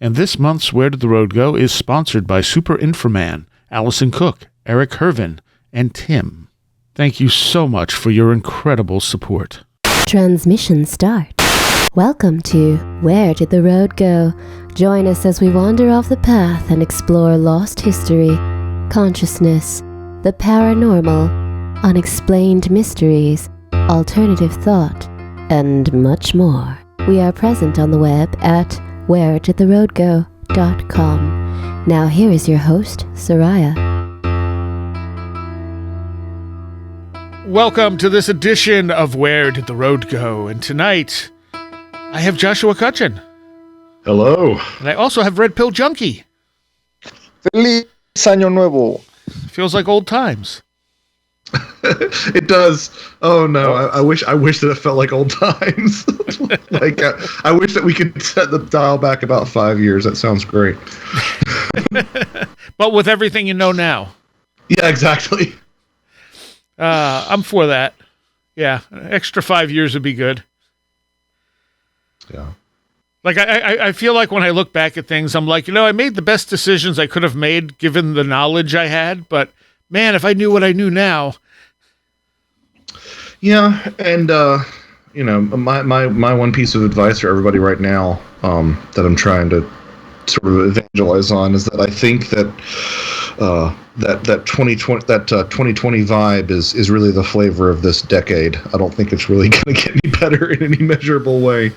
And this month's Where Did the Road Go is sponsored by Super Inframan, Allison Cook, Eric Hervin, and Tim. Thank you so much for your incredible support. Transmission start. Welcome to Where Did the Road Go? Join us as we wander off the path and explore lost history, consciousness, the paranormal, unexplained mysteries, alternative thought, and much more. We are present on the web at wheredidtheroadgo.com. Now here is your host, Seriah. Welcome to this edition of Where Did the Road Go? And tonight, I have Joshua Cutchin. Hello. And I also have Red Pill Junkie. Feliz Año Nuevo. Feels like old times. It does. Oh no, I wish that it felt like old times. I wish that we could set the dial back about 5 years. That sounds great. But with everything you know now. Yeah, exactly. I'm for that. Yeah, an extra 5 years would be good. Yeah. Like, I feel like when I look back at things, I'm like, I made the best decisions I could have made given the knowledge I had, but man, if I knew what I knew now. Yeah, and, my one piece of advice for everybody right now that I'm trying to sort of evangelize on is that I think that that 2020 vibe is really the flavor of this decade. I don't think it's really going to get any better in any measurable way.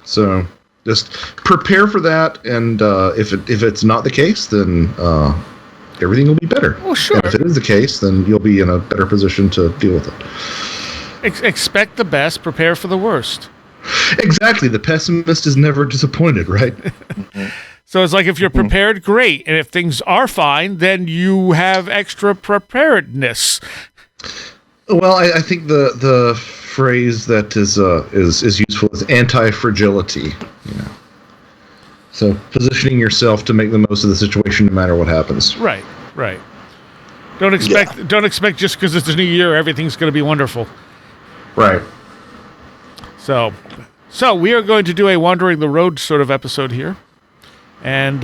So just prepare for that, and if it's not the case, then everything will be better. Well, sure. And if it is the case, then you'll be in a better position to deal with it. Expect the best, prepare for the worst. Exactly. The pessimist is never disappointed, right? So it's like if you're prepared, great. And if things are fine, then you have extra preparedness. Well, I think the phrase that is useful is anti-fragility. So positioning yourself to make the most of the situation no matter what happens. Right. Don't expect just because it's a new year, everything's going to be wonderful. Right. So we are going to do a Wandering the Road sort of episode here. And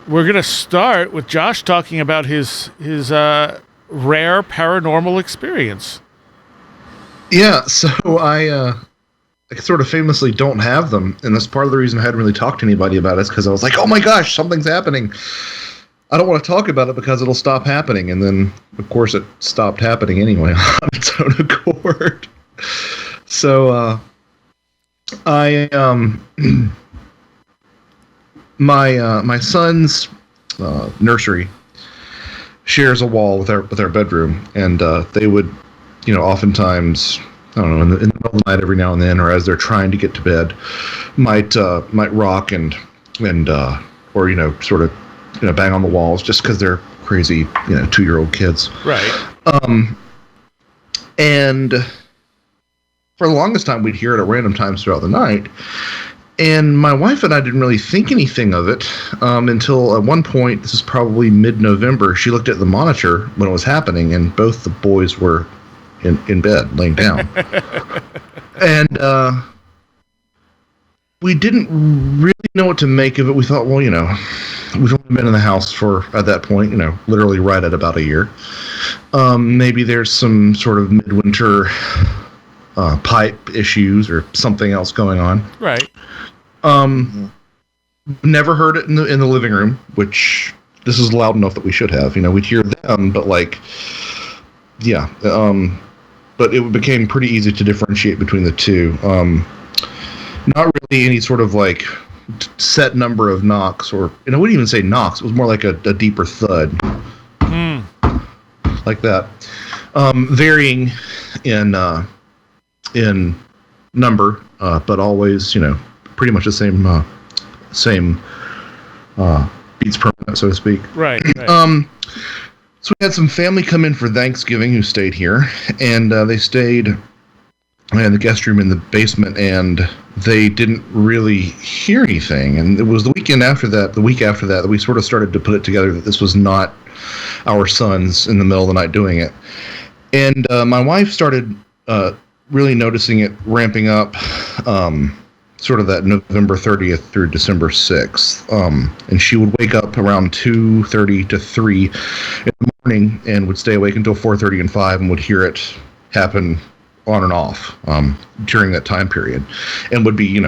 we're going to start with Josh talking about his rare paranormal experience. Yeah, so I sort of famously don't have them, and that's part of the reason I hadn't really talked to anybody about it, is because I was like, oh my gosh, something's happening. I don't want to talk about it because it'll stop happening, and then, of course, it stopped happening anyway on its own accord. So, my son's nursery shares a wall with our bedroom, and they would, oftentimes, I don't know, in the middle of the night every now and then, or as they're trying to get to bed, might rock and or sort of bang on the walls just because they're crazy 2-year-old kids. Right. And for the longest time, we'd hear it at random times throughout the night. And my wife and I didn't really think anything of it until at one point, this is probably mid-November, she looked at the monitor when it was happening, and both the boys were in bed, laying down. And we didn't really know what to make of it. We thought, well, we've only been in the house for, at that point, literally right at about a year. Maybe there's some sort of midwinter pipe issues or something else going on. Right. Never heard it in the living room, which this is loud enough that we should have. We'd hear them, but yeah. But it became pretty easy to differentiate between the two. Not really any sort of set number of knocks, or I wouldn't even say knocks. It was more like a deeper thud, like that, varying in number, but always pretty much the same beats per minute, so to speak. Right. So we had some family come in for Thanksgiving who stayed here, and they stayed in the guest room in the basement, and they didn't really hear anything. And it was the week after that, we sort of started to put it together that this was not our sons in the middle of the night doing it. And my wife started really noticing it ramping up sort of that November 30th through December 6th. And she would wake up around 2:30 to 3 in the morning and would stay awake until 4:30 and 5 and would hear it happen on and off during that time period. And would be,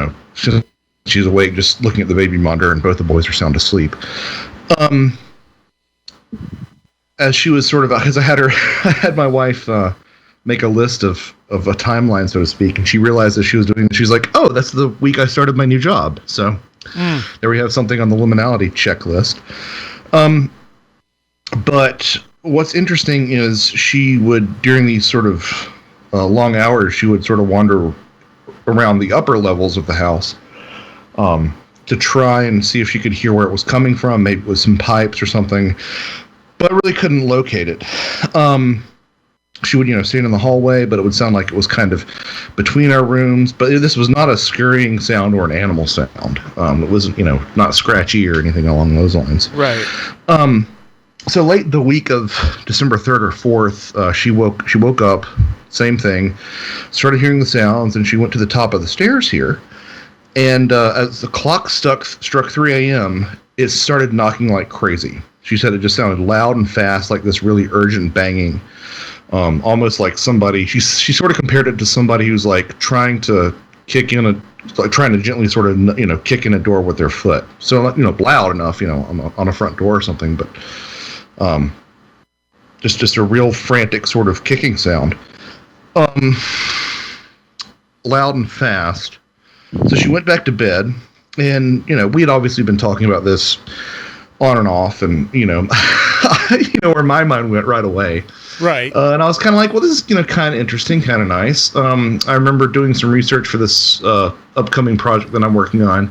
she's awake just looking at the baby monitor and both the boys are sound asleep. As she was sort of, because I had my wife make a list of a timeline, so to speak, and she realized that she was doing, she's like, oh, that's the week I started my new job. So there we have something on the liminality checklist. But what's interesting is she would, during these sort of long hours, she would sort of wander around the upper levels of the house to try and see if she could hear where it was coming from, maybe with some pipes or something, but I really couldn't locate it. She would, stand in the hallway, but it would sound like it was kind of between our rooms. But this was not a scurrying sound or an animal sound. It wasn't, not scratchy or anything along those lines. Right. So late the week of December 3rd or 4th, she woke up, same thing, started hearing the sounds, and she went to the top of the stairs here. And as the clock struck 3 a.m., it started knocking like crazy. She said it just sounded loud and fast, like this really urgent banging. Almost like somebody, she sort of compared it to somebody who's like trying to kick in trying to gently sort of, kick in a door with their foot. So, loud enough, on a front door or something, but just a real frantic sort of kicking sound. Loud and fast. So she went back to bed, and, we had obviously been talking about this on and off, and, where my mind went right away. Right. And I was kind of like, well, this is, kind of interesting, kind of nice. I remember doing some research for this upcoming project that I'm working on,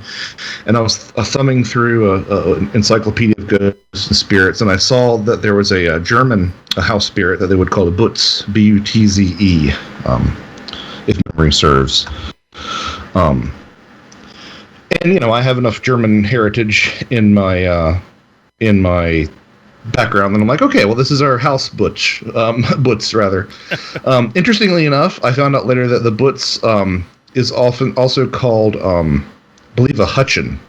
and I was thumbing through an encyclopedia of ghosts and spirits, and I saw that there was a German house spirit that they would call a Butze, B-U-T-Z-E, if memory serves. And, I have enough German heritage in my background, and I'm like, okay, well, this is our house Butch, Butz rather. Interestingly enough, I found out later that the Butz is often also called, I believe, a Hutchin,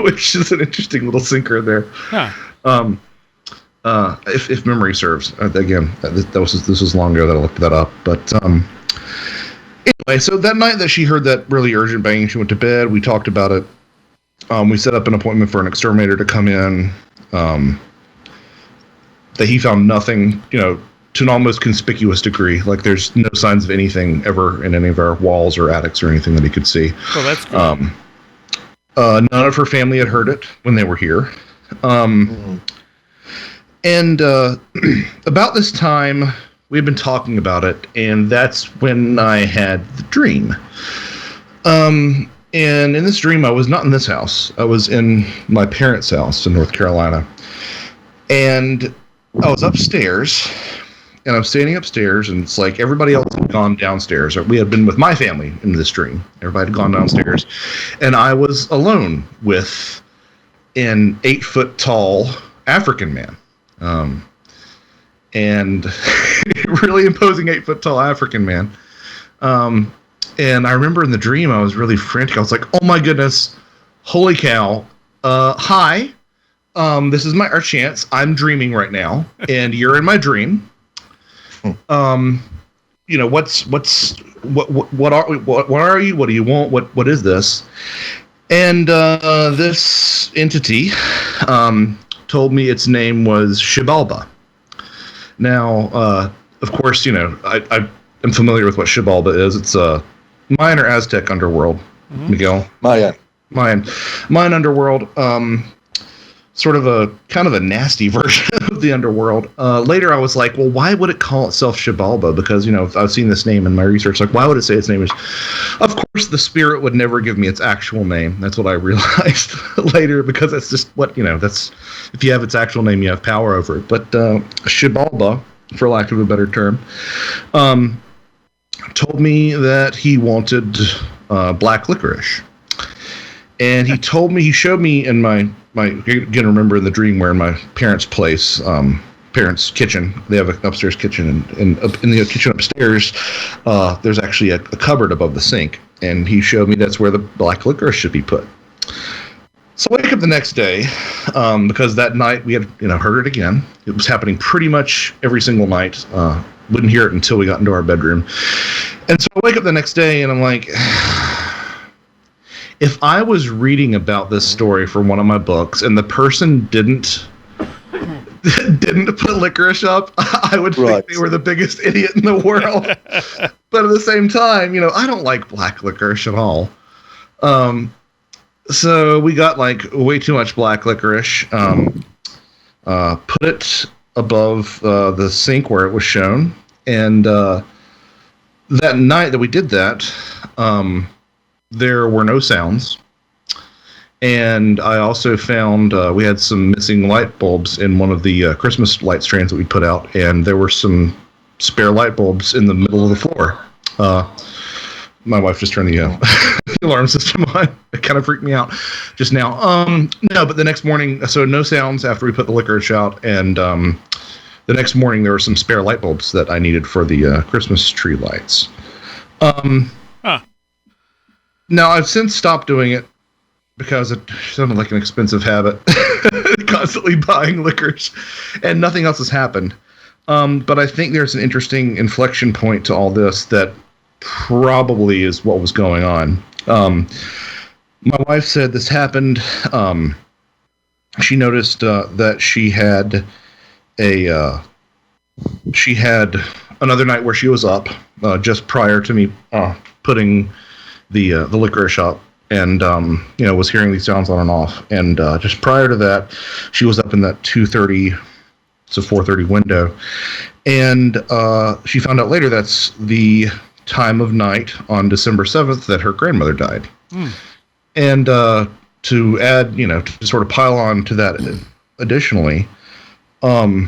which is an interesting little sinker there. Huh. If memory serves. Again, this was long ago that I looked that up, but anyway, so that night that she heard that really urgent banging, she went to bed. We talked about it. We set up an appointment for an exterminator to come in. That he found nothing, to an almost conspicuous degree. Like there's no signs of anything ever in any of our walls or attics or anything that he could see. Oh, that's good. None of her family had heard it when they were here. And about this time, we had been talking about it, and that's when I had the dream. And in this dream, I was not in this house. I was in my parents' house in North Carolina. And I was upstairs, and I'm standing upstairs, and it's like everybody else had gone downstairs. We had been with my family in this dream. Everybody had gone downstairs. And I was alone with an 8-foot-tall African man. And really imposing 8-foot-tall African man. And I remember in the dream, I was really frantic. I was like, oh my goodness, holy cow. Hi. This is our chance. I'm dreaming right now, and you're in my dream. What are you? What do you want? What is this? And this entity told me its name was Xibalba. Now, of course, I am familiar with what Xibalba is. It's a Mayan or Aztec underworld. Mm-hmm. Miguel? Mayan underworld. Sort of a kind of a nasty version of the underworld. Later, I was like, well, why would it call itself Xibalba? Because, I've seen this name in my research. Like, why would it say its name is? Of course, the spirit would never give me its actual name. That's what I realized later, because that's just what, that's, if you have its actual name, you have power over it. But Xibalba, for lack of a better term, told me that he wanted black licorice. And he showed me in my again, remember in the dream we're in my parents' place, parents' kitchen. They have an upstairs kitchen, and in the kitchen upstairs, there's actually a cupboard above the sink. And he showed me that's where the black licorice should be put. So I wake up the next day, because that night we had, heard it again. It was happening pretty much every single night. Wouldn't hear it until we got into our bedroom. And so I wake up the next day and I'm like, if I was reading about this story from one of my books and the person didn't put licorice up, I would think they were the biggest idiot in the world. But at the same time, I don't like black licorice at all. So we got way too much black licorice, put it above the sink where it was shown. And that night that we did that, there were no sounds. And I also found we had some missing light bulbs in one of the Christmas light strands that we put out. And there were some spare light bulbs in the middle of the floor. My wife just turned the alarm system on. It kind of freaked me out just now. No, but the next morning, so no sounds after we put the licorice out. And the next morning, there were some spare light bulbs that I needed for the Christmas tree lights. Now, I've since stopped doing it because it sounded like an expensive habit, constantly buying licorice, and nothing else has happened. But I think there's an interesting inflection point to all this that probably is what was going on. My wife said this happened. She noticed that she had another night where she was up just prior to me putting the licorice up, and was hearing these sounds on and off. And just prior to that, she was up in that 2:30 to 4:30 window, and she found out later that's the time of night on December 7th that her grandmother died. And to add, to sort of pile on to that additionally, 4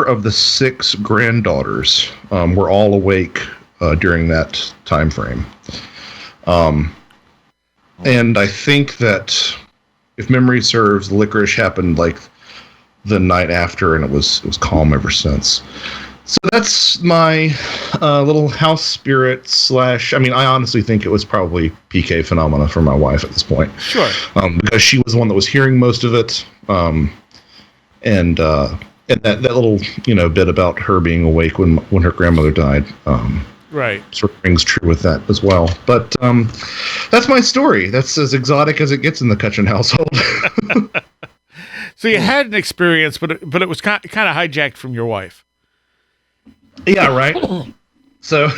of the 6 granddaughters were all awake during that time frame. And I think that, if memory serves, the licorice happened the night after, and it was calm ever since. So that's my little house spirit / I honestly think it was probably PK phenomena for my wife at this point. Sure. Because she was the one that was hearing most of it. And that little, bit about her being awake when her grandmother died. Right. Sort of rings true with that as well. But that's my story. That's as exotic as it gets in the Cutchin household. So you had an experience, but it was kind of hijacked from your wife. Yeah, right. So,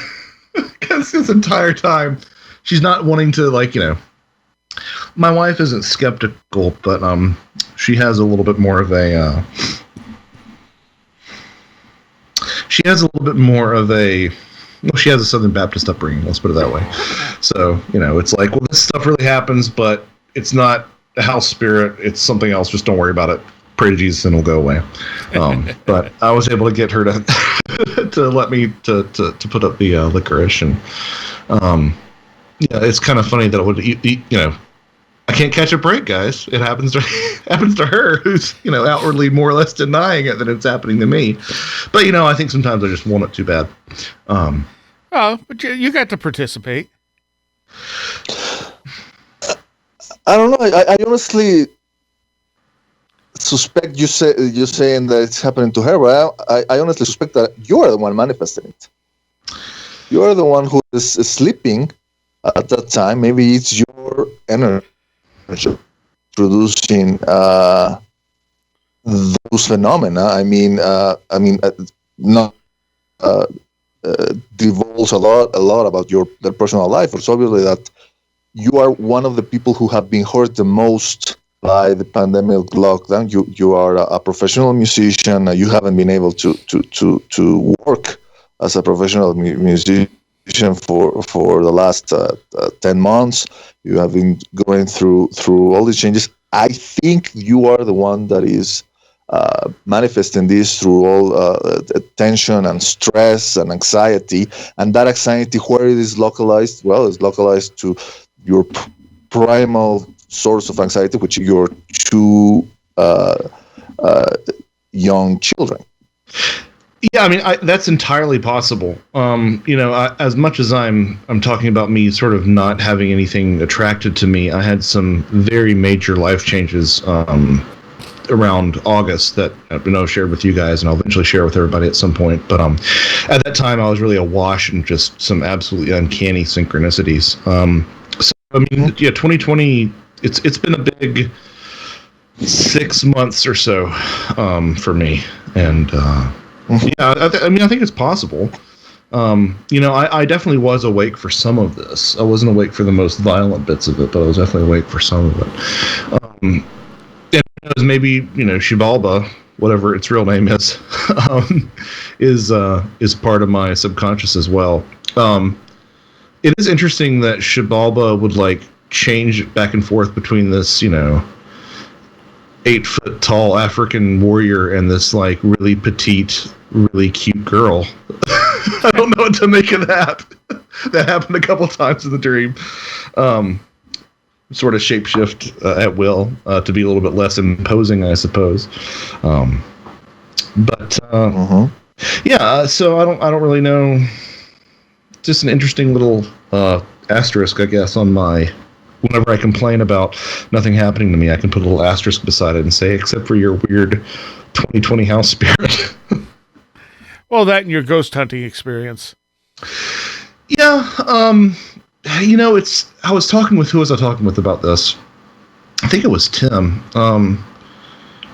because this entire time, she's not wanting to, my wife isn't skeptical, but she has a little bit more of a, she has a Southern Baptist upbringing, let's put it that way. So, it's like, well, this stuff really happens, but it's not a house spirit, it's something else, just don't worry about it. Pray to Jesus and it'll go away. But I was able to get her to let me to put up the licorice, and it's kind of funny that it would I can't catch a break, guys. It happens to her, who's outwardly more or less denying it than it's happening to me. But I think sometimes I just want it too bad. But you got to participate. I don't know. I honestly suspect you're saying that it's happening to her, but I honestly suspect that you are the one manifesting it. You are the one who is sleeping at that time. Maybe it's your energy producing those phenomena. Divulge a lot about their personal life. It's obviously that you are one of the people who have been hurt the most by the pandemic lockdown. You are a professional musician. You haven't been able to work as a professional musician for the last 10 months. You have been going through all these changes. I think you are the one that is manifesting this through all tension and stress and anxiety. And that anxiety, where it is localized, well, it's localized to your primal source of anxiety, which are your 2 young children. Yeah, I mean, that's entirely possible. As much as I'm talking about me sort of not having anything attracted to me, I had some very major life changes around August that I've shared with you guys, and I'll eventually share with everybody at some point. But at that time, I was really awash in just some absolutely uncanny synchronicities. 2020, it's been a big 6 months or so for me, and. I think it's possible. I definitely was awake for some of this. I wasn't awake for the most violent bits of it, but I was definitely awake for some of it. And it was maybe, Xibalba, whatever its real name is, is part of my subconscious as well. It is interesting that Xibalba would change back and forth between this, 8-foot tall African warrior and this really petite, really cute girl. I don't know what to make of that. That happened a couple times in the dream. Sort of shapeshift at will to be a little bit less imposing, I suppose. So I don't really know. Just an interesting little asterisk, I guess, on my. Whenever I complain about nothing happening to me, I can put a little asterisk beside it and say, except for your weird 2020 house spirit. Well, that and your ghost hunting experience. Yeah. I was talking with, who was I talking with about this? I think it was Tim.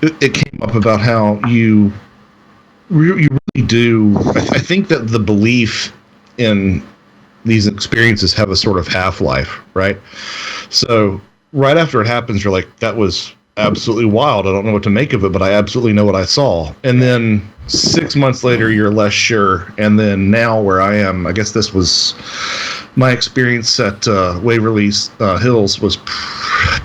It came up about how you really do. I think that the belief in these experiences have a sort of half-life, right? So right after it happens, you're like, that was absolutely wild. I don't know what to make of it, but I absolutely know what I saw. And then 6 months later, you're less sure. And then now where I am, I guess this was my experience at Waverly Hills was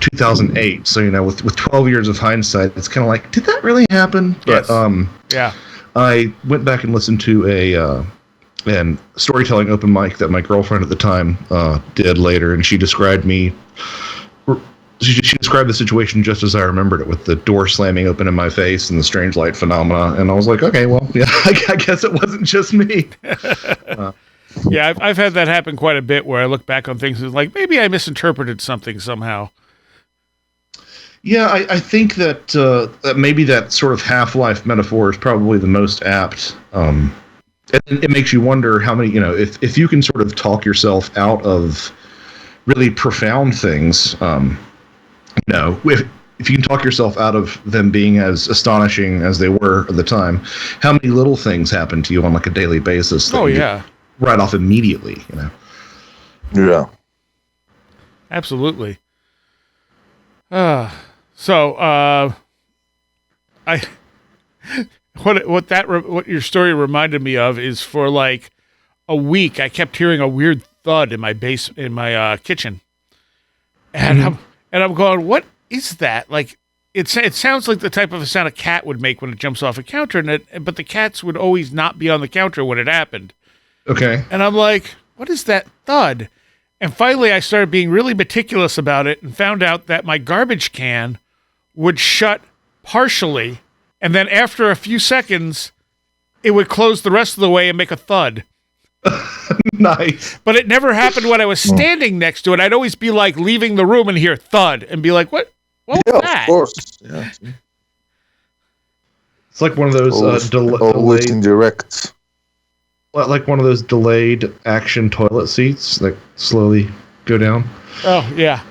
2008. So, with 12 years of hindsight, it's kind of like, did that really happen? Yes. But yeah, I went back and listened to a storytelling open mic that my girlfriend at the time did later, and she described she described the situation just as I remembered it, with the door slamming open in my face and the strange light phenomena. And I was like, okay, well, yeah, I guess it wasn't just me. Yeah, I've had that happen quite a bit, where I look back on things and like, maybe I misinterpreted something somehow. Yeah, I think that maybe that sort of half-life metaphor is probably the most apt. And it makes you wonder how many, if you can sort of talk yourself out of really profound things, if you can talk yourself out of them being as astonishing as they were at the time, how many little things happen to you on a daily basis? Oh, yeah. Right off immediately, Yeah. Absolutely. What your story reminded me of is, for a week I kept hearing a weird thud in my kitchen, and I'm going, what is that? It sounds like the type of a sound a cat would make when it jumps off a counter, but the cats would always not be on the counter when it happened. Okay. And I'm like, what is that thud? And finally I started being really meticulous about it and found out that my garbage can would shut partially, and then after a few seconds, it would close the rest of the way and make a thud. Nice. But it never happened when I was standing next to it. I'd always be leaving the room and hear thud and be like, what was that? Of course. Yeah. It's like one of those always delayed, indirect. Like one of those delayed action toilet seats that slowly go down. Oh, yeah.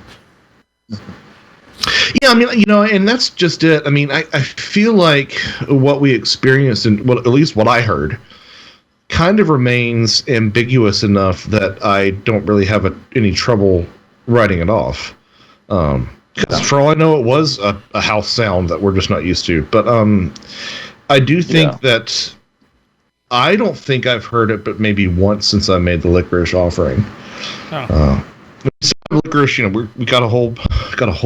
Yeah, and that's just it. I feel like what we experienced, and at least what I heard, kind of remains ambiguous enough that I don't really have any trouble writing it off. Because for all I know, it was a house sound that we're just not used to. But I do think that I don't think I've heard it, but maybe once since I made the licorice offering. Oh. Licorice, we got a whole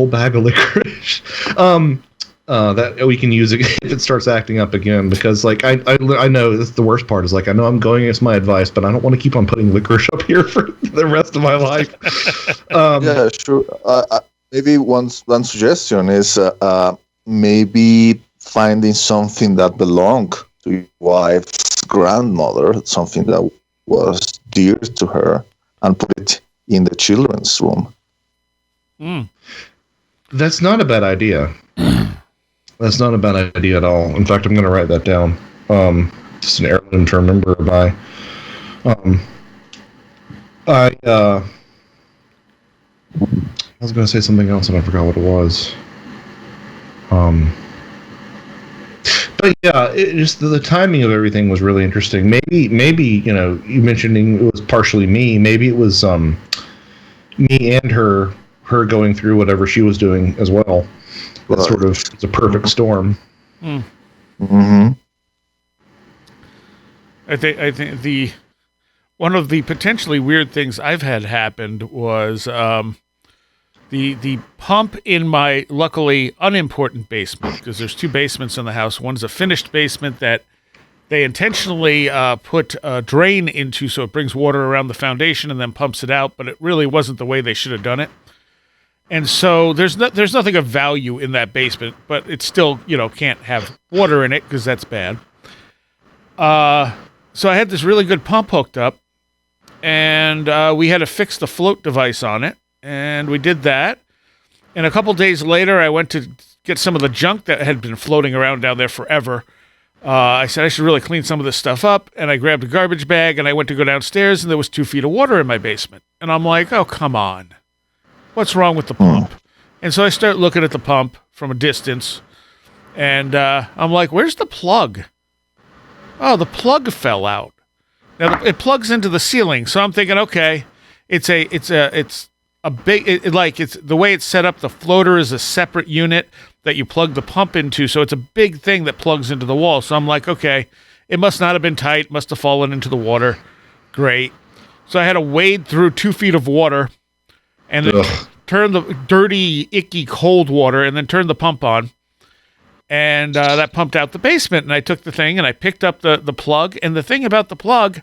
bag of licorice that we can use if it starts acting up again. Because I know that's the worst part is I know I'm going against my advice, but I don't want to keep on putting licorice up here for the rest of my life. Yeah, sure. Maybe one suggestion is maybe finding something that belongs to your wife's grandmother, something that was dear to her, and put it in the children's room. That's not a bad idea. That's not a bad idea at all. In fact, I'm going to write that down. Just an heirloom to remember by. I was going to say something else and I forgot what it was. But yeah, just the timing of everything was really interesting. Maybe you mentioning it was partially me. Maybe it was me and her going through whatever she was doing as well. That sort of it's a perfect storm. I think one of the potentially weird things I've had happened was the pump in my luckily unimportant basement, because there's two basements in the house. One's a finished basement that they intentionally put a drain into so it brings water around the foundation and then pumps it out, but it really wasn't the way they should have done it. And so there's nothing of value in that basement, but it still, can't have water in it because that's bad. So I had this really good pump hooked up, and we had to fix the float device on it, and we did that. And a couple days later, I went to get some of the junk that had been floating around down there forever. I said I should really clean some of this stuff up, and I grabbed a garbage bag, and I went to go downstairs, and there was 2 feet of water in my basement. And I'm like, oh, come on. What's wrong with the pump? And so I start looking at the pump from a distance, and I'm like, where's the plug? Oh, the plug fell out. Now it plugs into the ceiling, so I'm thinking, okay, it's the way it's set up. The floater is a separate unit that you plug the pump into, so it's a big thing that plugs into the wall. So I'm like, okay, it must not have been tight, must have fallen into the water. Great. So I had to wade through 2 feet of water, and then turn the dirty, icky, cold water, and then turn the pump on. And that pumped out the basement, and I took the thing, and I picked up the plug. And the thing about the plug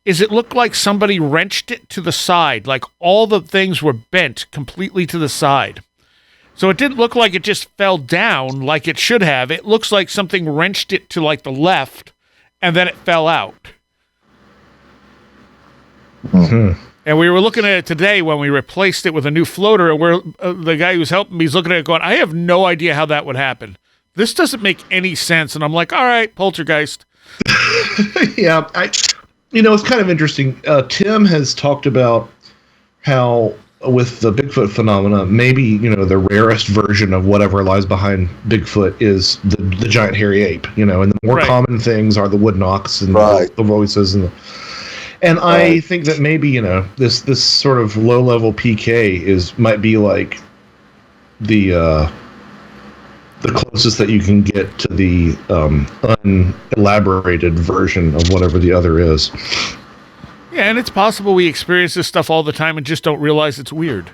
is it looked like somebody wrenched it to the side. Like all the things were bent completely to the side. So it didn't look like it just fell down like it should have. It looks like something wrenched it to like the left, and then it fell out. Mm-hmm. And we were looking at it today when we replaced it with a new floater, and the guy who's helping me is looking at it going, I have no idea how that would happen. This doesn't make any sense. And I'm like, all right, Poltergeist. Yeah, it's kind of interesting. Tim has talked about how with the Bigfoot phenomena, maybe, the rarest version of whatever lies behind Bigfoot is the giant hairy ape, and the more common things are the wood knocks and the voices and I think that maybe, this sort of low-level PK might be like the closest that you can get to the unelaborated version of whatever the other is. Yeah, and it's possible we experience this stuff all the time and just don't realize it's weird.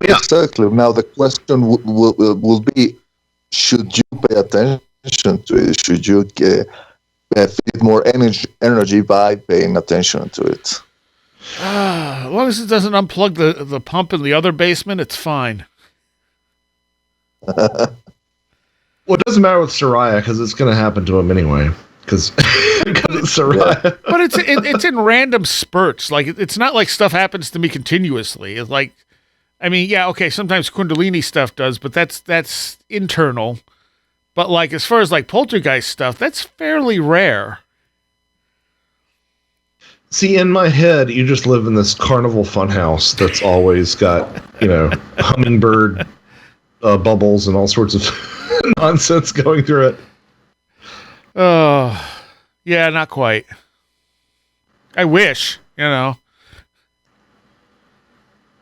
Yeah. Exactly. Now the question will be, should you pay attention to it? Should you feed more energy by paying attention to it? As long as it doesn't unplug the pump in the other basement, it's fine. Well, it doesn't matter with Seriah because it's going to happen to him anyway. Because it's Seriah. Yeah. But it's in random spurts. Like it's not like stuff happens to me continuously. It's like, sometimes Kundalini stuff does, but that's internal. But like as far as like poltergeist stuff, that's fairly rare. See, in my head, you just live in this carnival funhouse that's always got, hummingbird bubbles and all sorts of nonsense going through it. Oh, yeah, not quite. I wish, But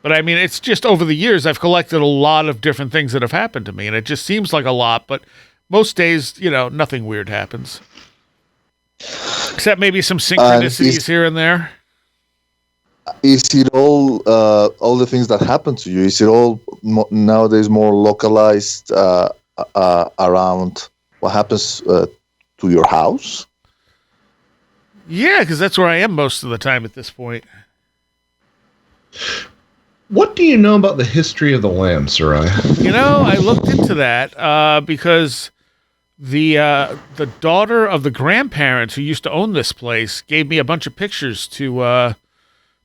it's just over the years, I've collected a lot of different things that have happened to me, and it just seems like a lot, but most days, nothing weird happens. Except maybe some synchronicities here and there. Is it all the things that happen to you? Is it all nowadays more localized around what happens to your house? Yeah, because that's where I am most of the time at this point. What do you know about the history of the lamb, Seriah? I looked into that because the daughter of the grandparents who used to own this place gave me a bunch of pictures to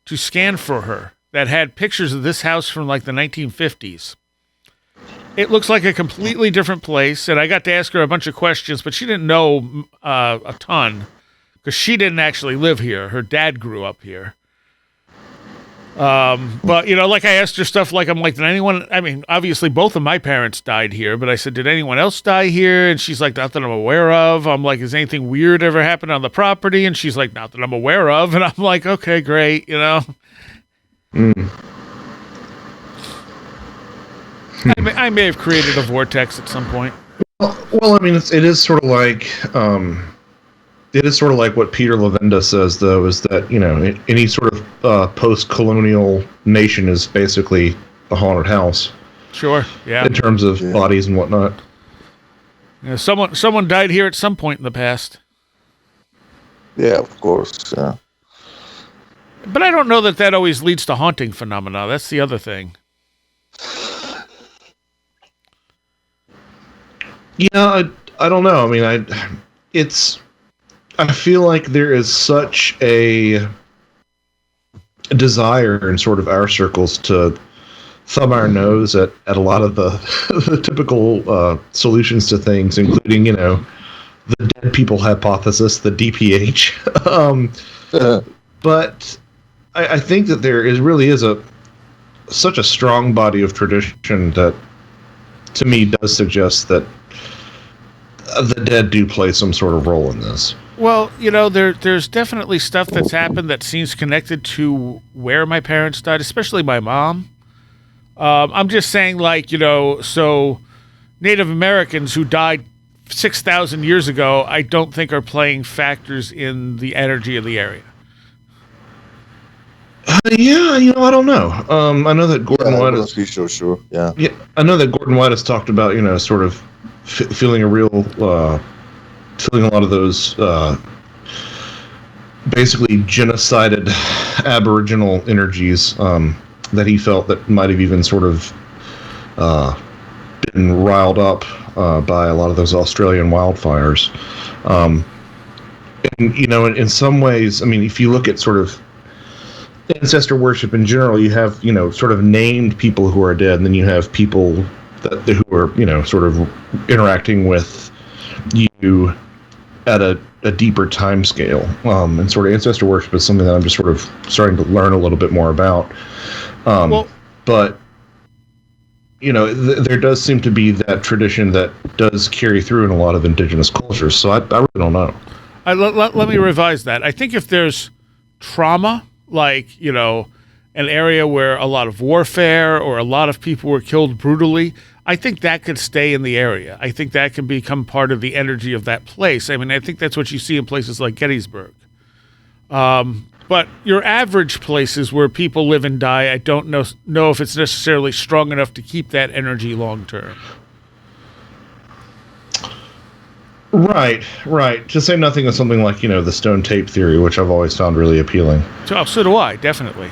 scan for her that had pictures of this house from like the 1950s. It looks like a completely different place, and I got to ask her a bunch of questions, but she didn't know a ton because she didn't actually live here. Her dad grew up here. But, you know, like I asked her stuff like, I'm like, did anyone, I mean, obviously both of my parents died here, but I said, did anyone else die here? And she's like, not that I'm aware of. I'm like, has anything weird ever happened on the property? And she's like, not that I'm aware of. And I'm like, okay, great, you know. I may have created a vortex at some point. Well, I mean, it is sort of like what Peter Levenda says, though, is that, you know, any sort of post-colonial nation is basically a haunted house. Sure, yeah. In terms of bodies and whatnot. Yeah, someone died here at some point in the past. Yeah, of course. Yeah. But I don't know that always leads to haunting phenomena. That's the other thing. Yeah, I don't know. I mean, I feel like there is such a desire in sort of our circles to thumb our nose at a lot of the typical solutions to things, including, you know, the dead people hypothesis, the DPH. But I think that there really is such a strong body of tradition that, to me, does suggest that the dead do play some sort of role in this. Well, you know, there's definitely stuff that's happened that seems connected to where my parents died, especially my mom. I'm just saying, like, you know, so Native Americans who died 6,000 years ago, I don't think are playing factors in the energy of the area. Yeah, you know, I don't know. I know that Gordon White is sure. Yeah. Yeah, I know that Gordon White has talked about, you know, sort of feeling a lot of those basically genocided Aboriginal energies that he felt that might have even sort of been riled up by a lot of those Australian wildfires. And, you know, in some ways, I mean, if you look at sort of ancestor worship in general, you have, you know, sort of named people who are dead, and then you have people who are, you know, sort of interacting with you at a deeper time scale. And sort of ancestor worship is something that I'm just sort of starting to learn a little bit more about. But, you know, there does seem to be that tradition that does carry through in a lot of indigenous cultures. So I really don't know. Let me revise that. I think if there's trauma, like, you know, an area where a lot of warfare or a lot of people were killed brutally, I think that could stay in the area. I think that can become part of the energy of that place. I mean, I think that's what you see in places like Gettysburg. But your average places where people live and die, I don't know if it's necessarily strong enough to keep that energy long term. Right. To say nothing of something like, you know, the stone tape theory, which I've always found really appealing. So do I, definitely.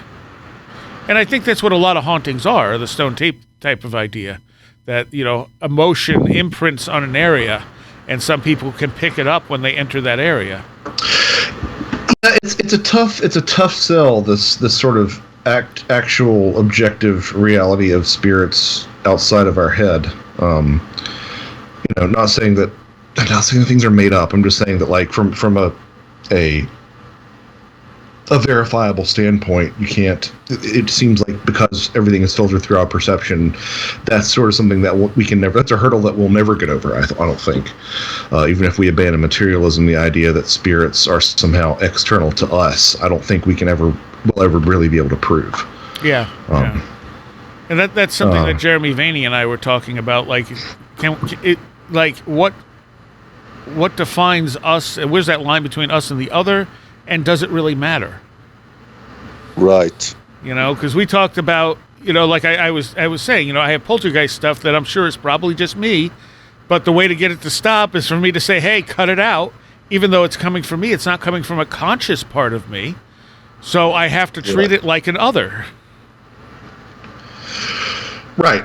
And I think that's what a lot of hauntings are, the stone tape type of idea. That, you know, emotion imprints on an area, and some people can pick it up when they enter that area. It's a tough sell, this sort of actual objective reality of spirits outside of our head. You know, not saying that things are made up. I'm just saying that, like, from a verifiable standpoint, you can't. It seems like because everything is filtered through our perception, that's sort of something that we can never. That's a hurdle that we'll never get over. I don't think, even if we abandon materialism, the idea that spirits are somehow external to us, I don't think will ever really be able to prove. Yeah. And that's something that Jeremy Vaney and I were talking about. Like, what defines us? Where's that line between us and the other? And does it really matter? Right. You know, because we talked about, you know, like I was saying, you know, I have poltergeist stuff that I'm sure is probably just me, but the way to get it to stop is for me to say, hey, cut it out. Even though it's coming from me, it's not coming from a conscious part of me. So I have to treat it like an other. Right.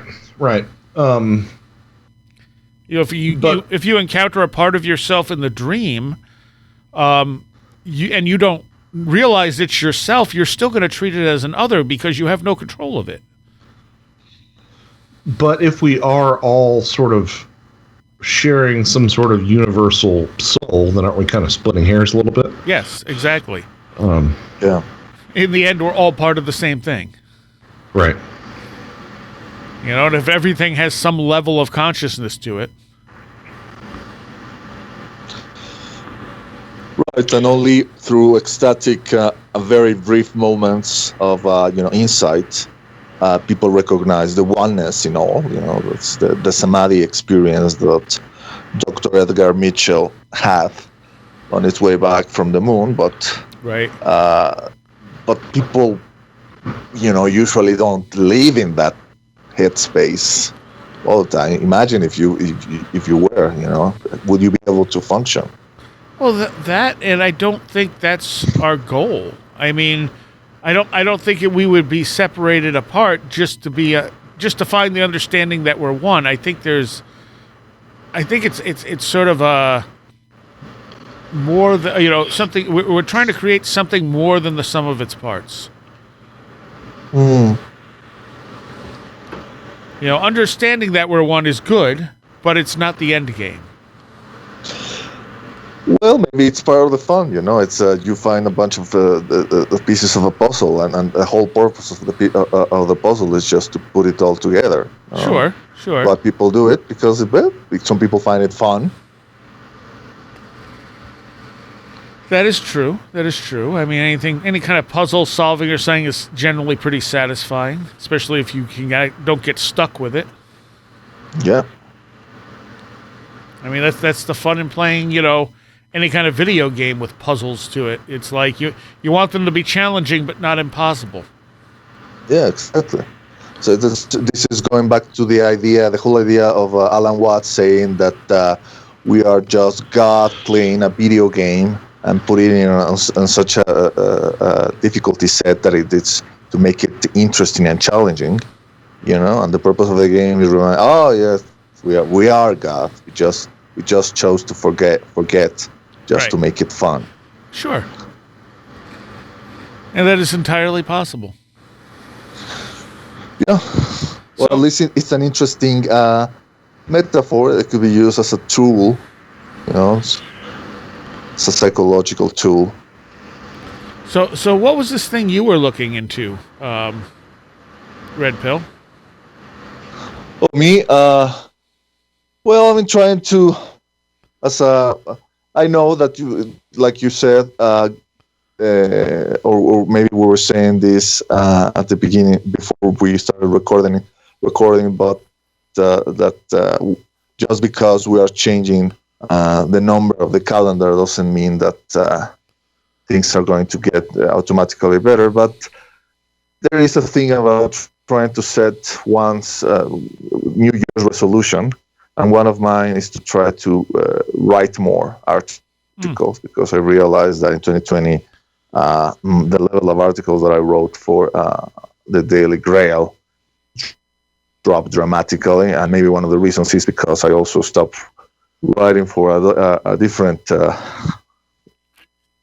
If you encounter a part of yourself in the dream, you don't realize it's yourself, you're still going to treat it as an other because you have no control of it. But if we are all sort of sharing some sort of universal soul, then aren't we kind of splitting hairs a little bit? Yes, exactly. Yeah. In the end, we're all part of the same thing. Right. And if everything has some level of consciousness to it. Right, and only through ecstatic, very brief moments of insight, people recognize the oneness in all. That's the samadhi experience that Dr. Edgar Mitchell had on its way back from the moon. But right, but people, usually don't live in that headspace all the time. Imagine if you were, would you be able to function? Well, that, and I don't think that's our goal. I mean, I don't think we would be separated apart just to find the understanding that we're one. I think it's sort of a more than, something. We're trying to create something more than the sum of its parts. Understanding that we're one is good, but it's not the end game. Well, maybe it's part of the fun, It's you find a bunch of the pieces of a puzzle, and the whole purpose of the puzzle is just to put it all together. Sure. But people do it because some people find it fun. That is true. I mean, any kind of puzzle solving or something is generally pretty satisfying, especially if you don't get stuck with it. Yeah. I mean, that's the fun in playing, any kind of video game with puzzles to it. It's like you want them to be challenging but not impossible. Yeah, exactly. So this is going back to the whole idea of Alan Watts saying that we are just God playing a video game and putting it on such a difficulty set that it's to make it interesting and challenging, And the purpose of the game is yes, we are God. We just chose to forget. Just right. to make it fun. Sure. And that is entirely possible. Yeah. Well, at least it's an interesting metaphor. It could be used as a tool. It's a psychological tool. So what was this thing you were looking into, Red Pill? Oh, me? Well, I've been trying to, I know that you, like you said, or maybe we were saying this at the beginning before we started recording, but that just because we are changing the number of the calendar doesn't mean that things are going to get automatically better. But there is a thing about trying to set one's New Year's resolution. And one of mine is to try to write more articles because I realized that in 2020, the level of articles that I wrote for the Daily Grail dropped dramatically. And maybe one of the reasons is because I also stopped writing for a different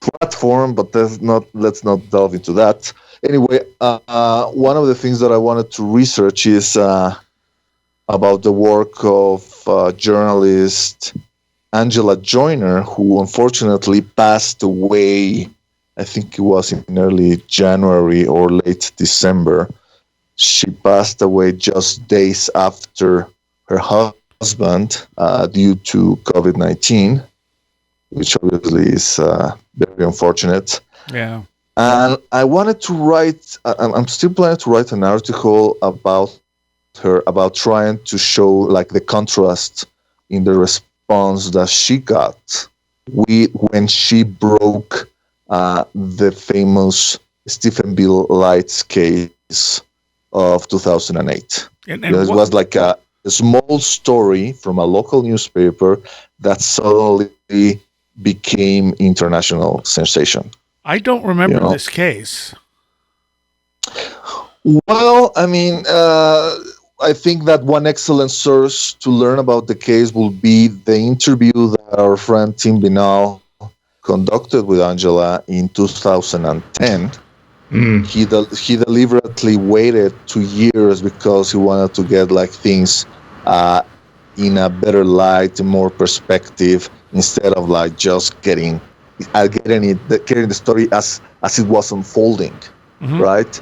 platform, but let's not delve into that. Anyway, one of the things that I wanted to research is about the work of journalist Angela Joyner, who unfortunately passed away, I think it was in early January or late December. She passed away just days after her husband due to COVID-19, which obviously is very unfortunate. Yeah. And I wanted to write, I'm still planning to write an article about her, about trying to show like the contrast in the response that she got when she broke the famous Stephenville Lights case of 2008. And it was like a small story from a local newspaper that suddenly became international sensation. I don't remember this case. Well, I mean, I think that one excellent source to learn about the case will be the interview that our friend Tim Binal conducted with Angela in 2010. He deliberately waited 2 years because he wanted to get like things in a better light, more perspective, instead of like just getting the story as it was unfolding, right?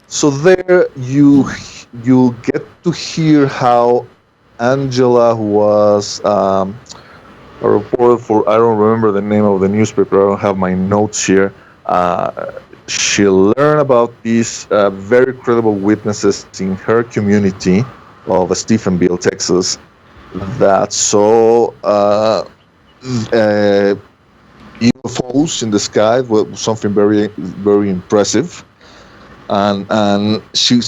So there you get to hear how Angela, who was a reporter for, I don't remember the name of the newspaper, I don't have my notes here. She learned about these very credible witnesses in her community of Stephenville, Texas, that saw UFOs in the sky, was something very, very impressive. And she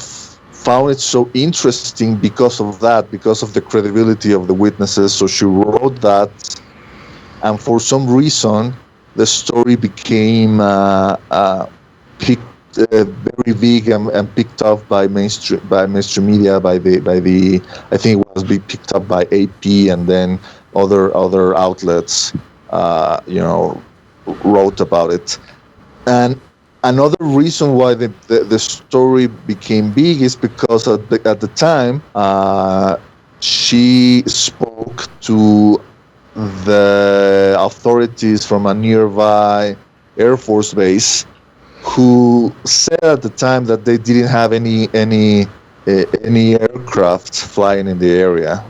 found it so interesting because of that, because of the credibility of the witnesses. So she wrote that, and for some reason, the story became very big and picked up by mainstream media, by the I think it was picked up by AP, and then other outlets, wrote about it. And another reason why the story became big is because at the time she spoke to the authorities from a nearby Air Force base, who said at the time that they didn't have any aircraft flying in the area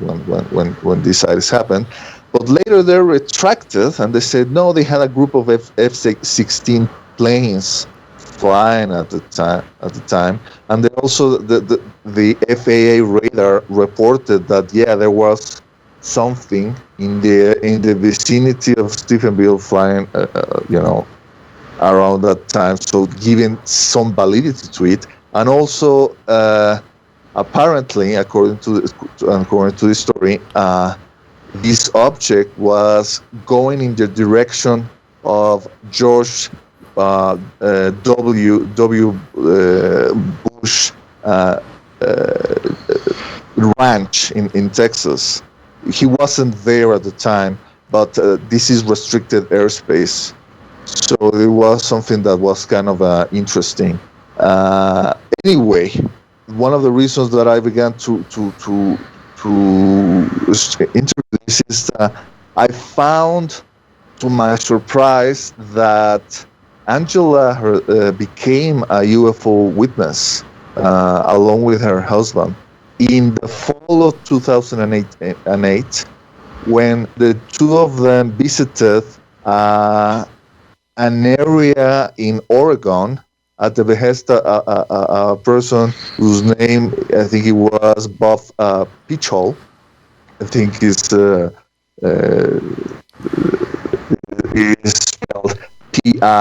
when these sites happened. But later they retracted and they said no, they had a group of F-16 planes flying at the time, and they also the FAA radar reported that there was something in the vicinity of Stephenville flying, around that time, so giving some validity to it. And also, apparently, according to the story, this object was going in the direction of George W. Bush ranch in Texas. He wasn't there at the time, but this is restricted airspace. So it was something that was kind of interesting. Anyway, one of the reasons that I began to introduce is I found, to my surprise, that Angela became a UFO witness along with her husband in the fall of 2008, when the two of them visited an area in Oregon at the behest of a person whose name, I think it was Bob Pitchell. I think is spelled Pictthall.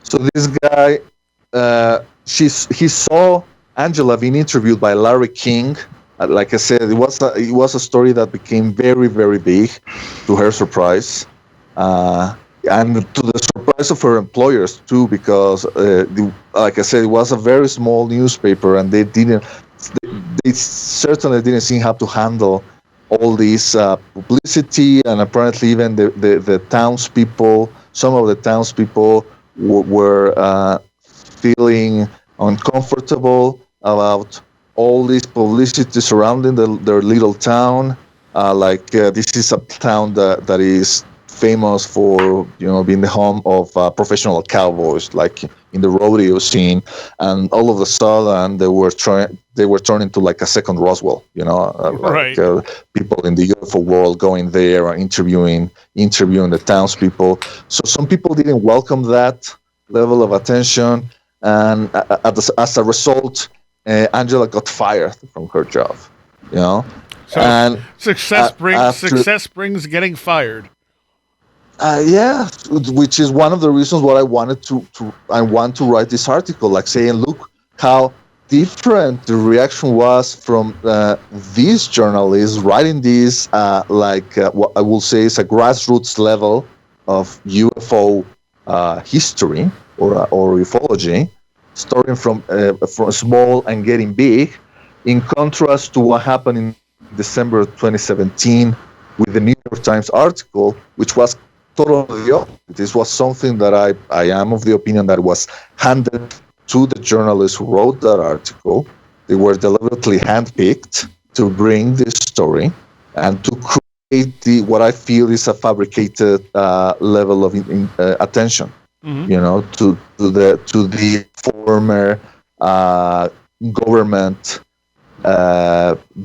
So this guy, he saw Angela being interviewed by Larry King. Like I said, it was a story that became very, very big, to her surprise, and to the surprise of her employers too, because like I said, it was a very small newspaper, and they certainly didn't seem how to handle all this publicity, and apparently even the townspeople, some of the townspeople were feeling uncomfortable about all this publicity surrounding their little town. This is a town that is famous for being the home of professional cowboys, like in the rodeo scene, and all of a sudden they were turned into like a second Roswell, right. People in the UFO world going there and interviewing the townspeople. So some people didn't welcome that level of attention, and as a result, Angela got fired from her job. So and success brings getting fired. Which is one of the reasons why I wanted to write this article, like saying, look how different the reaction was from these journalists writing this, what I will say is a grassroots level of UFO history or ufology, starting from small and getting big, in contrast to what happened in December 2017 with the New York Times article, which was totally the opposite. This was something that I am of the opinion that was handed to the journalists who wrote that article. They were deliberately handpicked to bring this story and to create what I feel is a fabricated level of attention. Mm-hmm. To the former government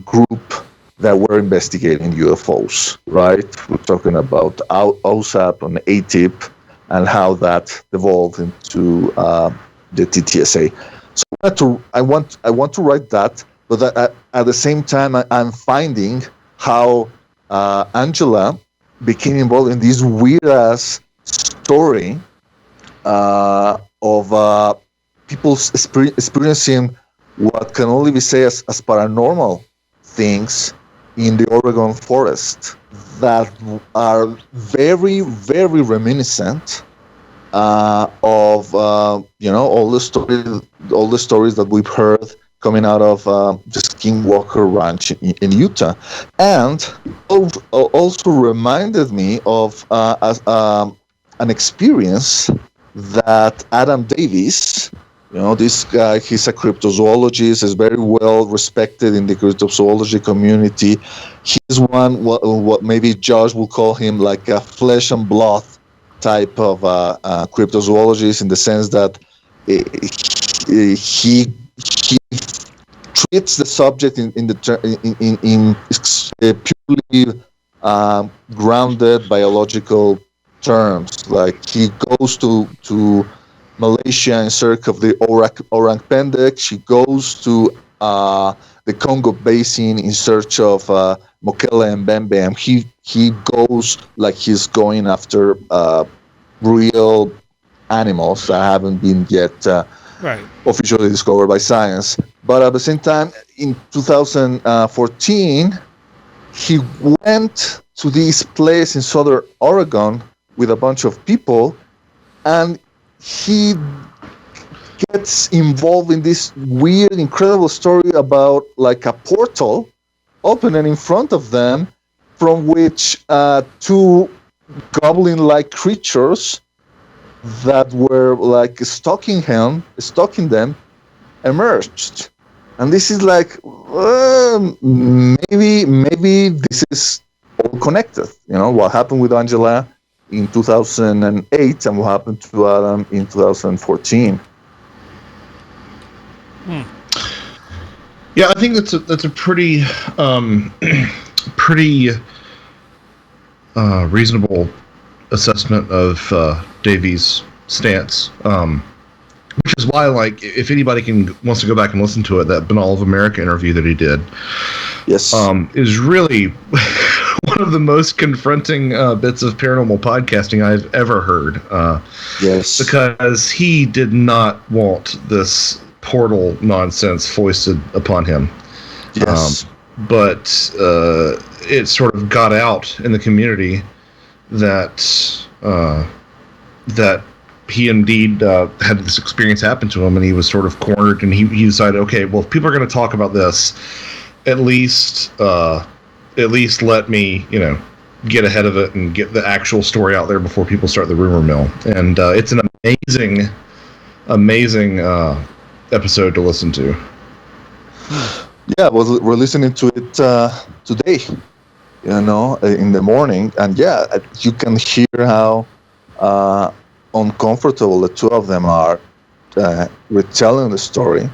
group that were investigating UFOs, right? We're talking about OSAP and ATIP and how that evolved into the TTSA. So I want to write that, but at the same time, I'm finding how Angela became involved in this weird-ass story of people experiencing what can only be said as paranormal things in the Oregon forest that are very, very reminiscent of all the stories that we've heard coming out of the Skinwalker Ranch in Utah, and also reminded me of an experience that Adam Davies, this guy, he's a cryptozoologist, is very well respected in the cryptozoology community. He's what maybe Josh will call him like a flesh and blood type of cryptozoologist, in the sense that he treats the subject in purely grounded biological terms. Like, he goes to Malaysia in search of the orang pendek. She goes to the Congo Basin in search of Mokele and Bembe. And he goes like he's going after real animals that haven't been yet officially discovered by science. But at the same time, in 2014, he went to this place in southern Oregon with a bunch of people, and he gets involved in this weird, incredible story about like a portal opening in front of them, from which two goblin-like creatures that were like stalking them emerged. And this is like, maybe this is all connected. What happened with Angela in 2008 and what happened to Adam in 2014. Yeah, I think that's a pretty reasonable assessment of Davies' stance. Which is why, like, if anybody wants to go back and listen to it, that Banal of America interview that he did, yes, is really one of the most confronting bits of paranormal podcasting I've ever heard. Yes, because he did not want this portal nonsense foisted upon him. Yes, but it sort of got out in the community that he indeed had this experience happen to him, and he was sort of cornered, and he decided, okay, well, if people are going to talk about this, at least let me, get ahead of it and get the actual story out there before people start the rumor mill. And it's an amazing episode to listen to. Yeah, well, we're listening to it today, in the morning, and you can hear how uncomfortable the two of them are retelling the story,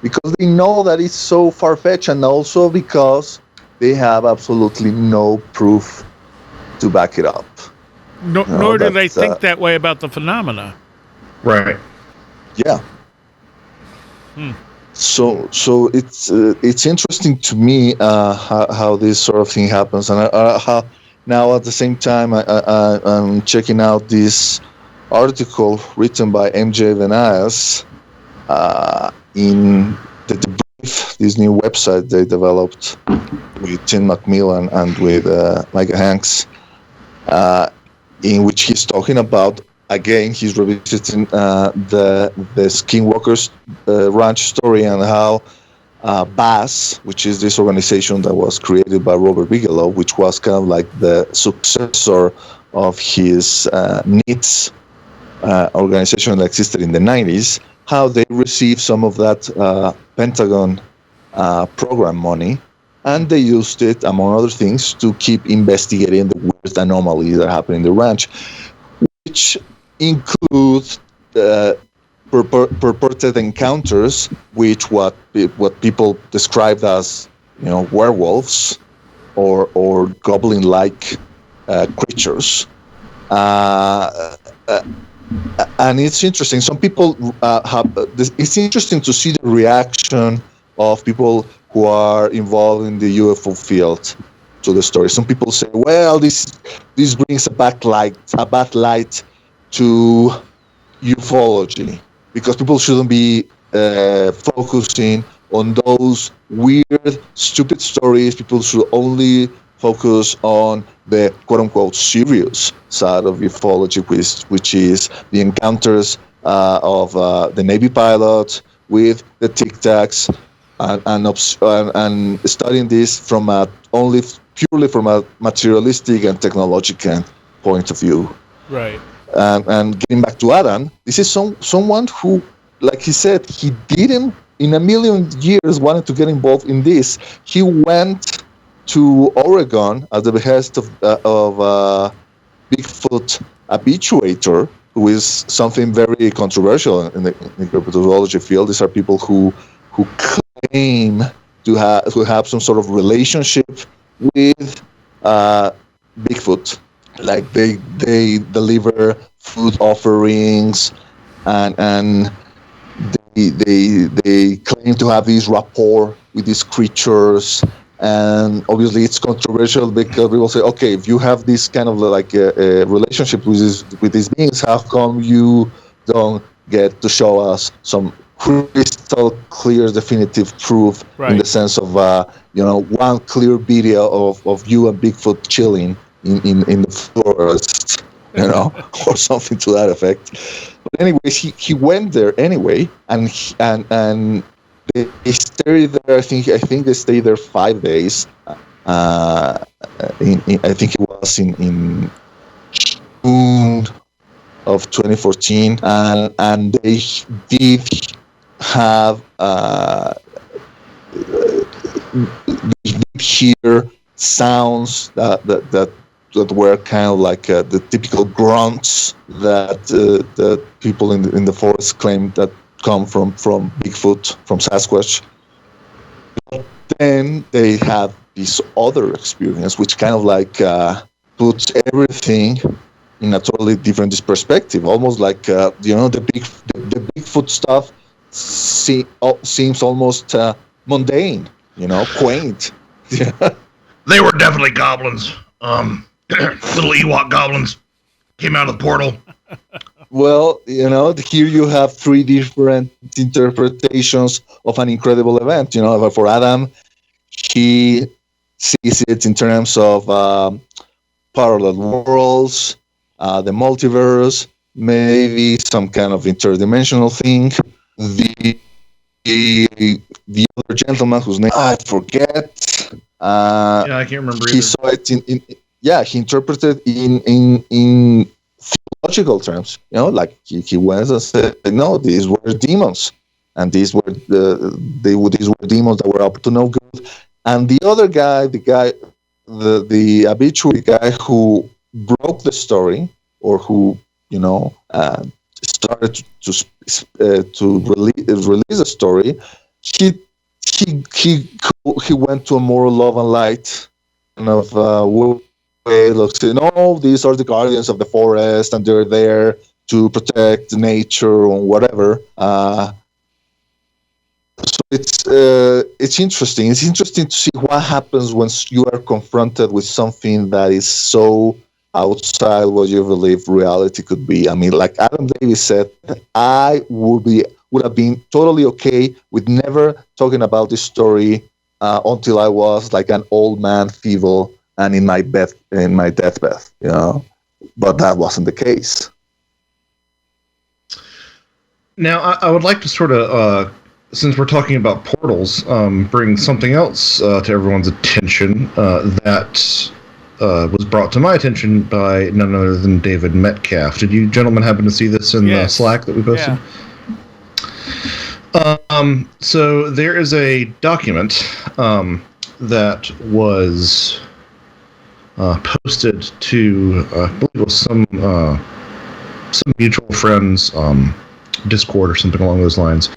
because they know that it's so far-fetched, and also because they have absolutely no proof to back it up. Nor do they think that way about the phenomena. Right. Yeah. So it's interesting to me how this sort of thing happens, and how now at the same time I'm checking out this article written by MJ Venaz in the Debrief, this new website they developed with Tim McMillan and with Micah Hanks, in which he's talking about again, he's revisiting the Skinwalker Ranch story and how BAS, which is this organization that was created by Robert Bigelow, which was kind of like the successor of his NITS organization that existed in the 90s, how they received some of that Pentagon program money, and they used it, among other things, to keep investigating the weird anomalies that happen in the ranch, which include purported encounters, which what people described as, werewolves or goblin-like creatures. And it's interesting. Some people it's interesting to see the reaction of people who are involved in the UFO field to the story. Some people say, well, this brings a bad light to ufology, because people shouldn't be focusing on those weird, stupid stories. People should only focus on the quote-unquote serious side of ufology, which is the encounters of the Navy pilots with the Tic Tacs, and studying this from purely from a materialistic and technological point of view. Right. And getting back to Adam, this is someone who, like he said, he didn't in a million years wanted to get involved in this. He went to Oregon at the behest of Bigfoot habituator, who is something very controversial in the herpetology field. These are people who claim to have some sort of relationship with Bigfoot. Like they deliver food offerings, and they claim to have this rapport with these creatures. And obviously it's controversial because people say, okay, if you have this kind of like a relationship with these beings, how come you don't get to show us some crystal clear definitive proof, right, in the sense of one clear video of you and Bigfoot chilling in the forest, or something to that effect. But anyways, he went there anyway, and they stayed there. I think they stayed there 5 days. I think it was in June of 2014, and they did have they did hear sounds that were kind of like the typical grunts that people in the forest claim that come from Bigfoot, from Sasquatch. But then they have this other experience, which kind of like puts everything in a totally different perspective. Almost like the Bigfoot stuff seems almost mundane, quaint. They were definitely goblins. Little Ewok goblins came out of the portal. Well, here you have three different interpretations of an incredible event. For Adam, he sees it in terms of parallel worlds, the multiverse, maybe some kind of interdimensional thing. The other gentleman, whose name I forget. I can't remember. He saw it he interpreted in theological terms. Like he went and said, no, these were demons, and these were demons that were up to no good. And the other guy, the habitual guy who broke the story, or who started to release a story, he went to a more love and light kind of way. Looks, these are the guardians of the forest, and they're there to protect nature or whatever. So it's interesting. It's interesting to see what happens once you are confronted with something that is so outside what you believe reality could be. I mean, like Adam Davies said, I would have been totally okay with never talking about this story until I was like an old man, feeble, and in my deathbed. But that wasn't the case. Now, I would like to sort of, since we're talking about portals, bring something else to everyone's attention that was brought to my attention by none other than David Metcalfe. Did you gentlemen happen to see this in the Slack that we posted? Yeah. So there is a document that was posted to, I believe it was some mutual friends Discord or something along those lines.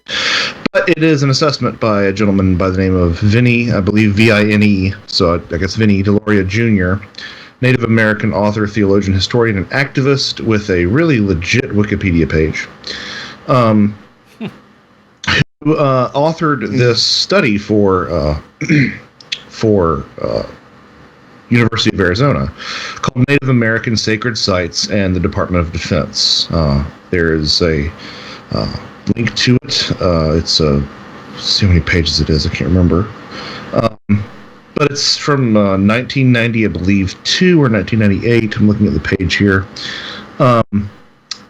But it is an assessment by a gentleman by the name of Vinny, I believe Vine, so I guess Vinny Deloria Jr., Native American author, theologian, historian, and activist with a really legit Wikipedia page, who authored this study for University of Arizona called Native American Sacred Sites and the Department of Defense. There is a link to it. It's let's see how many pages it is. I can't remember. But it's from 1990, I believe, 2 or 1998. I'm looking at the page here.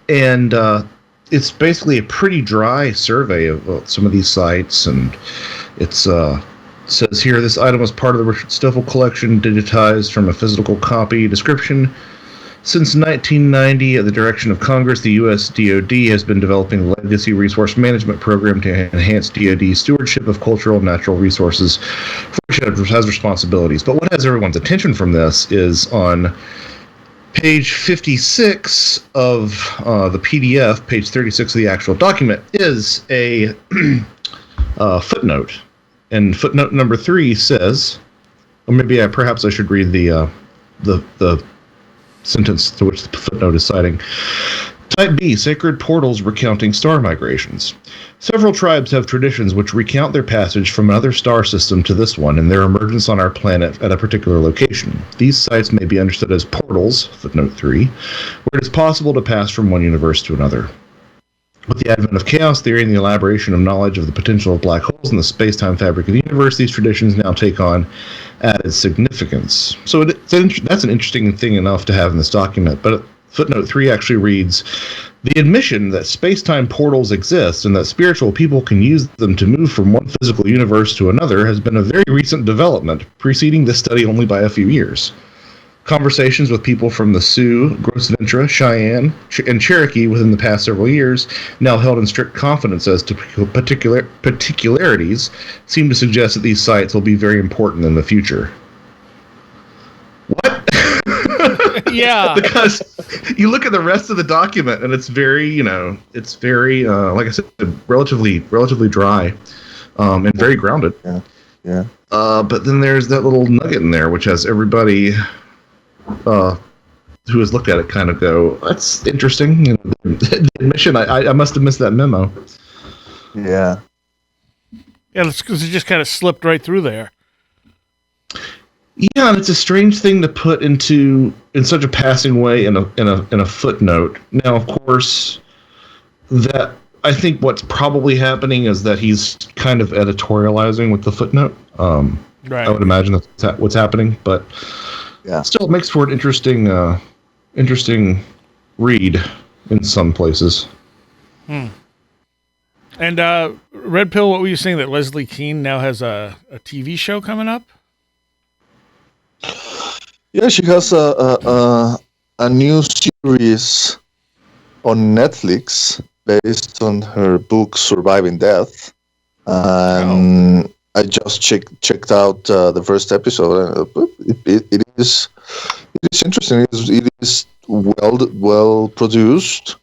And it's basically a pretty dry survey of some of these sites. And it's says here, this item was part of the Richard Stoffel collection, digitized from a physical copy. Description: since 1990, at the direction of Congress, the U.S. DoD has been developing a legacy resource management program to enhance DoD stewardship of cultural and natural resources, for which it has responsibilities. But what has everyone's attention from this is on page 56 of the PDF, page 36 of the actual document, is a footnote. And footnote number 3 says, or maybe perhaps I should read the sentence to which the footnote is citing. Type B, sacred portals recounting star migrations. Several tribes have traditions which recount their passage from another star system to this one and their emergence on our planet at a particular location. These sites may be understood as portals, footnote 3, where it is possible to pass from one universe to another. With the advent of chaos theory and the elaboration of knowledge of the potential of black holes in the space-time fabric of the universe, these traditions now take on added significance. So that's an interesting thing enough to have in this document. But footnote 3 actually reads, the admission that space-time portals exist and that spiritual people can use them to move from one physical universe to another has been a very recent development, preceding this study only by a few years. Conversations with people from the Sioux, Gros Ventre, Cheyenne, and Cherokee within the past several years, now held in strict confidence as to particularities, seem to suggest that these sites will be very important in the future. What? Yeah. Because you look at the rest of the document, and it's very, it's very, like I said, relatively dry, and very grounded. Yeah. But then there's that little nugget in there, which has everybody who has looked at it kind of go, that's interesting. The admission, I must have missed that memo. Yeah. Yeah, it's because it just kind of slipped right through there. Yeah, and it's a strange thing to put in such a passing way in a footnote. Now, of course, that I think what's probably happening is that he's kind of editorializing with the footnote. Right. I would imagine that's what's happening, but yeah, still it makes for an interesting read in some places. And Red Pill, what were you saying, that Leslie Kean now has a TV show coming up? Yeah, she has a new series on Netflix based on her book Surviving Death. And I just checked out the first episode. It is interesting. It is well produced.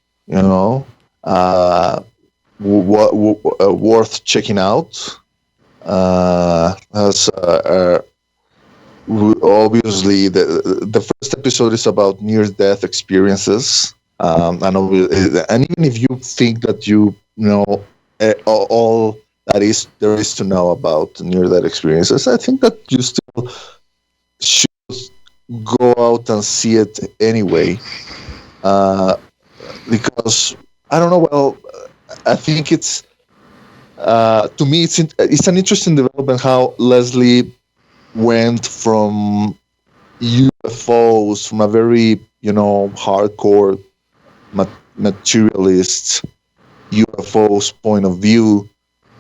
Worth checking out. Has obviously the first episode is about near-death experiences, and even if you think that you know all there is to know about near-death experiences, I think that you still should go out and see it anyway, because I don't know. Well, I think it's to me it's an interesting development how Leslie went from UFOs, from a very hardcore materialist UFO's point of view,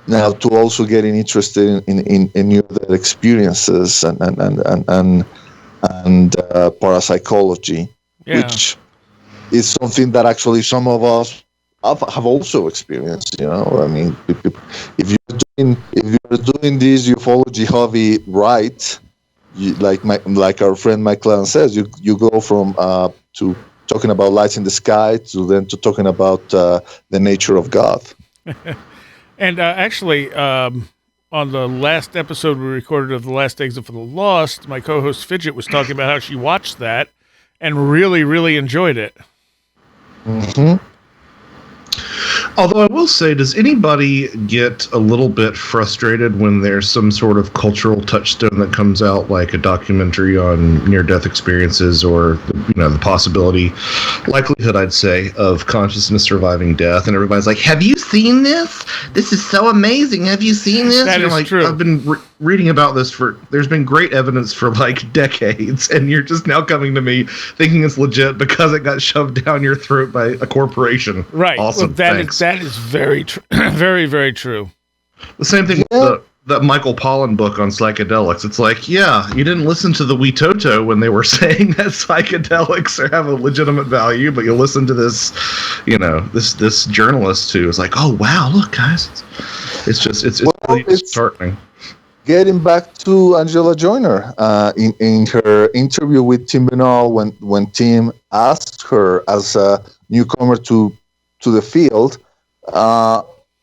now to also getting interested in near-death experiences and parapsychology, which is something that actually some of us have also experienced. I mean, if you're doing this ufology hobby right, like our friend Mike Clan says, you go from to talking about lights in the sky to talking about the nature of God. And actually, on the last episode we recorded of The Last Exit for the Lost, my co-host Fidget was talking about how she watched that and really, really enjoyed it. Mm-hmm. Although I will say, does anybody get a little bit frustrated when there's some sort of cultural touchstone that comes out, like a documentary on near-death experiences, or the possibility, likelihood, I'd say, of consciousness surviving death, and everybody's like, "Have you seen this? This is so amazing. Have you seen this?" That is true. I've been reading about this there's been great evidence for like decades, and you're just now coming to me thinking it's legit because it got shoved down your throat by a corporation. Right. Awesome. Well, Thanks. that is very true. Very, very true. The same thing with that Michael Pollan book on psychedelics. It's like, yeah, you didn't listen to the Witoto when they were saying that psychedelics have a legitimate value, but you listen to this, this journalist who is like, oh wow, look guys, it's really disheartening. Getting back to Angela Joyner, in her interview with Tim Binnall, when Tim asked her as a newcomer to the field,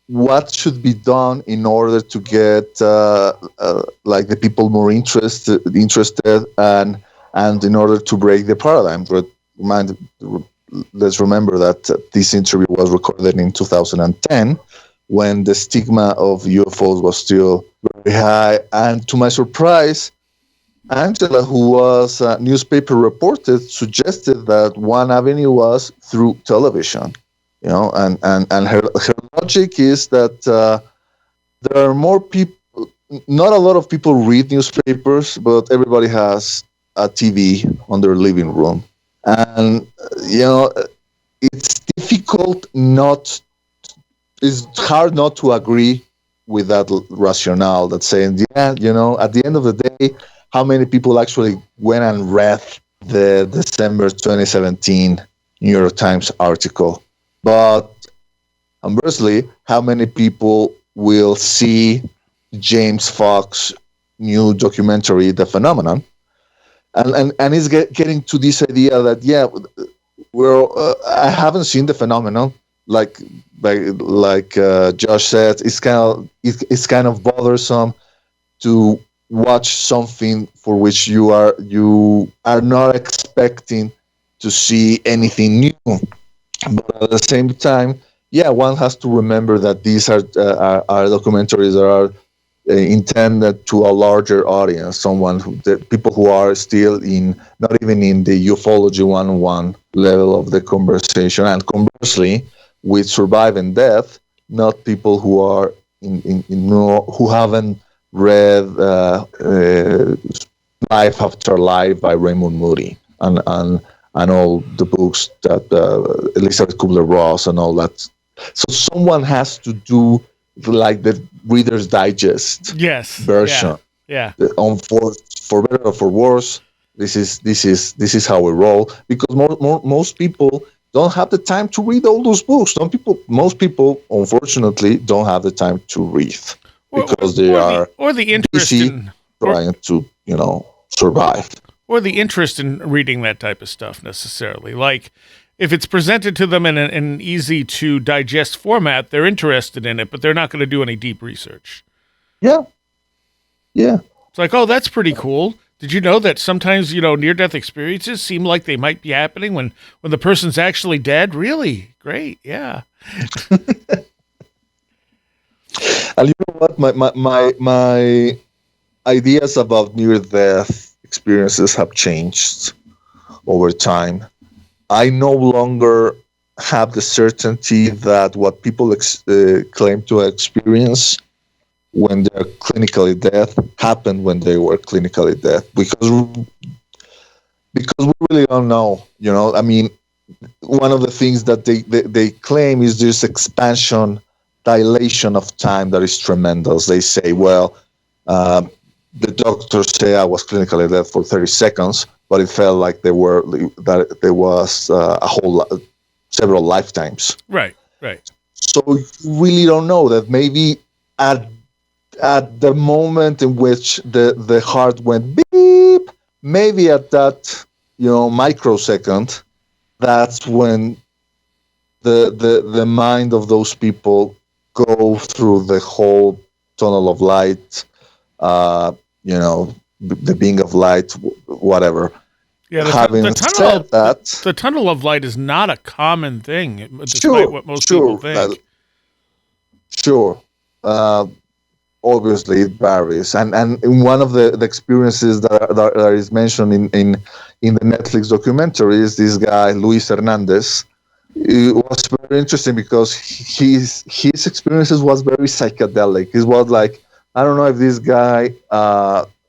what should be done in order to get like the people more interested and in order to break the paradigm. Let's remember that this interview was recorded in 2010, when the stigma of UFOs was still very high. And to my surprise, Angela, who was a newspaper reporter, suggested that one avenue was through television. And her logic is that there are more people. Not a lot of people read newspapers, but everybody has a TV on their living room, and it's difficult not. It's hard not to agree with that rationale. That's saying, at the end of the day, how many people actually went and read the December 2017 New York Times article? But conversely, how many people will see James Fox's new documentary, The Phenomenon? And he's getting to this idea that, I haven't seen The Phenomenon. Like Josh said, it's kind of bothersome to watch something for which you are not expecting to see anything new. But at the same time, one has to remember that these are documentaries that are intended to a larger audience, people who are still not even in the ufology 101 level of the conversation, and conversely, with Survive and Death, not people who are who haven't read Life After Life by Raymond Moody and all the books that Elizabeth Kubler-Ross and all that. So someone has to do like the Reader's Digest version. Yeah. For better or for worse, this is how we roll, because most people don't have the time to read all those books. Most people, unfortunately, don't have the time to read because they are the interest in trying to survive. Or the interest in reading that type of stuff necessarily. Like, if it's presented to them in an easy to digest format, they're interested in it, but they're not going to do any deep research. Yeah. It's like, oh, that's pretty cool. Did you know that sometimes, near-death experiences seem like they might be happening when the person's actually dead? Really? Great, yeah. And you know what? My ideas about near-death experiences have changed over time. I no longer have the certainty that what people claim to experience when they're clinically dead happened when they were clinically dead, because we really don't know. I mean, one of the things that they claim is this expansion, dilation of time that is tremendous. They say, well, the doctors say I was clinically dead for 30 seconds, but it felt like there was a whole several lifetimes. Right. So you really don't know that maybe at the moment in which the heart went beep, maybe at that microsecond, that's when the mind of those people go through the whole tunnel of light, the being of light, whatever. Yeah, the tunnel of light is not a common thing, despite what most people think. Sure. Obviously, it varies. And in one of the experiences that is mentioned in the Netflix documentary is this guy, Luis Hernandez. It was very interesting because his experiences was very psychedelic. It was like, I don't know if this guy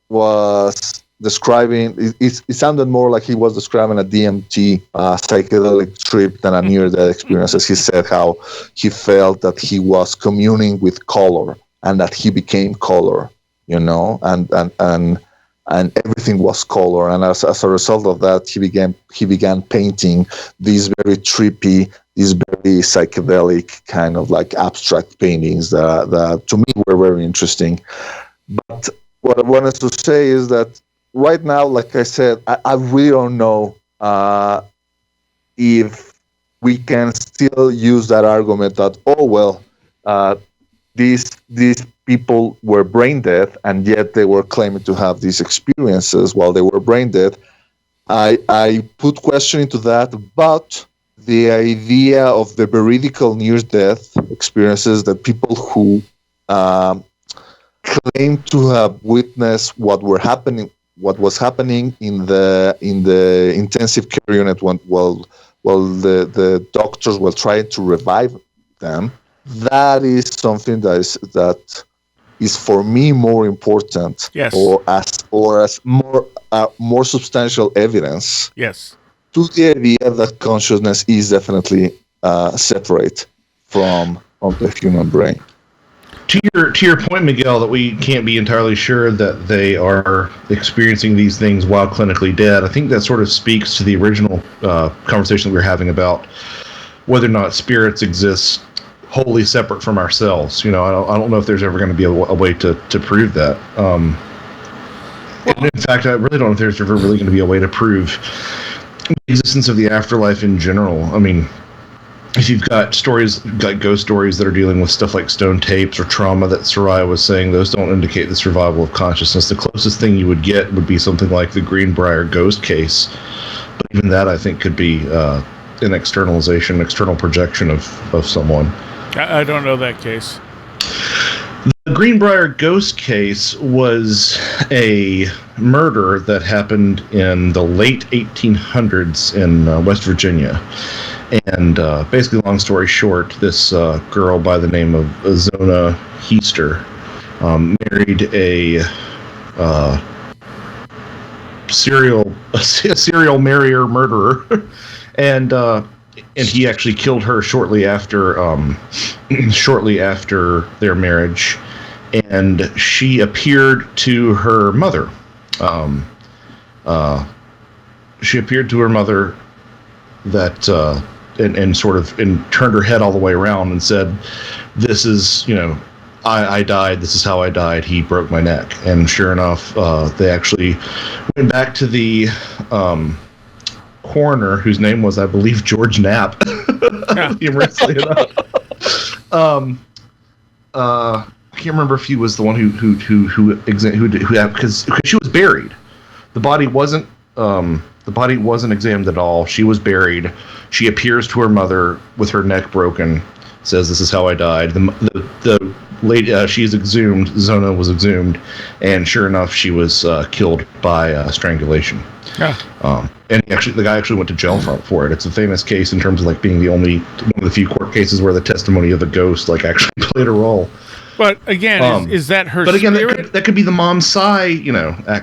was describing, it sounded more like he was describing a DMT psychedelic trip than a near-death experience. As he said how he felt that he was communing with color and that he became color, and everything was color. And as a result of that, he began painting these very trippy, these very psychedelic kind of like abstract paintings that to me were very interesting. But what I wanted to say is that right now, like I said, I really don't know if we can still use that argument that, these people were brain dead and yet they were claiming to have these experiences while they were brain dead. I put question into that, but the idea of the veridical near-death experiences, that people who claim to have witnessed what was happening in the intensive care unit while the doctors were trying to revive them. That is something that is for me more important, yes, or as more substantial evidence, yes, to the idea that consciousness is definitely separate from the human brain. To your point, Miguel, that we can't be entirely sure that they are experiencing these things while clinically dead. I think that sort of speaks to the original conversation that we were having about whether or not spirits exist wholly separate from ourselves. I don't know if there's ever going to be a way to prove that. And in fact, I really don't know if there's ever really going to be a way to prove the existence of the afterlife in general. I mean, if you've got stories, like ghost stories that are dealing with stuff like stone tapes or trauma that Seriah was saying, those don't indicate the survival of consciousness. The closest thing you would get would be something like the Greenbrier Ghost case. But even that, I think, could be an external projection of someone. I don't know that case. The Greenbrier Ghost case was a murder that happened in the late 1800s in West Virginia. And basically, long story short, this girl by the name of Zona Heaster married a serial marrier murderer, and he actually killed her shortly after their marriage, and she appeared to her mother. That and sort of turned her head all the way around and said, "This is, I died. This is how I died. He broke my neck." And sure enough, they actually went back to the coroner, whose name was, I believe, George Knapp. Humorously enough, I can't remember if he was the one who because she was buried. The body wasn't examined at all. She was buried. She appears to her mother with her neck broken. Says, "This is how I died." The lady, she is exhumed. Zona was exhumed, and sure enough, she was killed by strangulation. Yeah. And the guy actually went to jail for it. It's a famous case in terms of like being one of the few court cases where the testimony of the ghost actually played a role. But again, is that her? But again, spirit? that could be the mom's psi,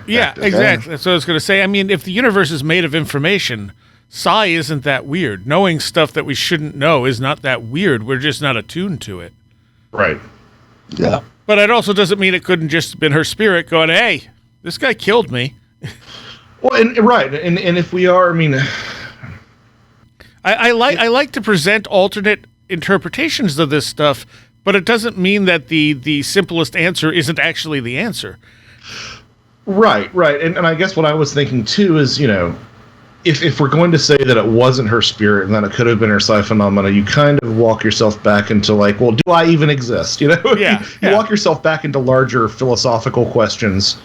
Yeah, exactly. That's what I was going to say. I mean, if the universe is made of information, Psi isn't that weird. Knowing stuff that we shouldn't know is not that weird. We're just not attuned to it. Right. Yeah. But it also doesn't mean it couldn't just have been her spirit going, hey, this guy killed me. Well, and if we are, I mean, I like to present alternate interpretations of this stuff, but it doesn't mean that the simplest answer isn't actually the answer. right. And I guess what I was thinking too is, if we're going to say that it wasn't her spirit and that it could have been her psi phenomena, you kind of walk yourself back into like, well, do I even exist? You walk yourself back into larger philosophical questions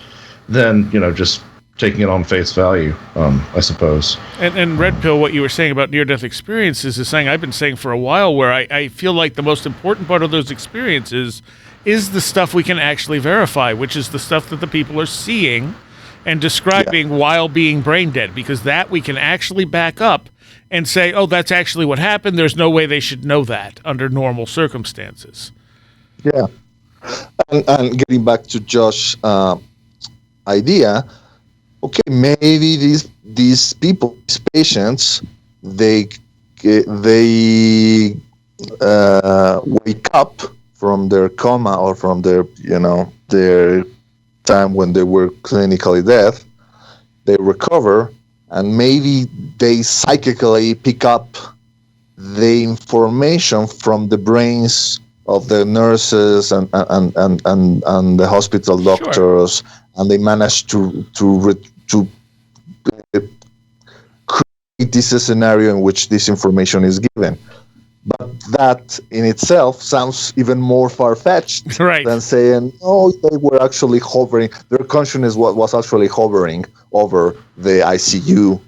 than, just taking it on face value, I suppose. And Red Pill, what you were saying about near-death experiences is something I've been saying for a while, where I feel like the most important part of those experiences is the stuff we can actually verify, which is the stuff that the people are seeing and describing while being brain dead, because that we can actually back up and say, oh, that's actually what happened. There's no way they should know that under normal circumstances. Yeah. And getting back to Josh's idea, okay, maybe these people, these patients, they wake up from their coma or from their time when they were clinically dead. They recover, and maybe they psychically pick up the information from the brains of the nurses and the hospital doctors. Sure. And they manage to create this scenario in which this information is given. But that in itself sounds even more far-fetched than saying, oh, they were actually hovering. Their consciousness was actually hovering over the ICU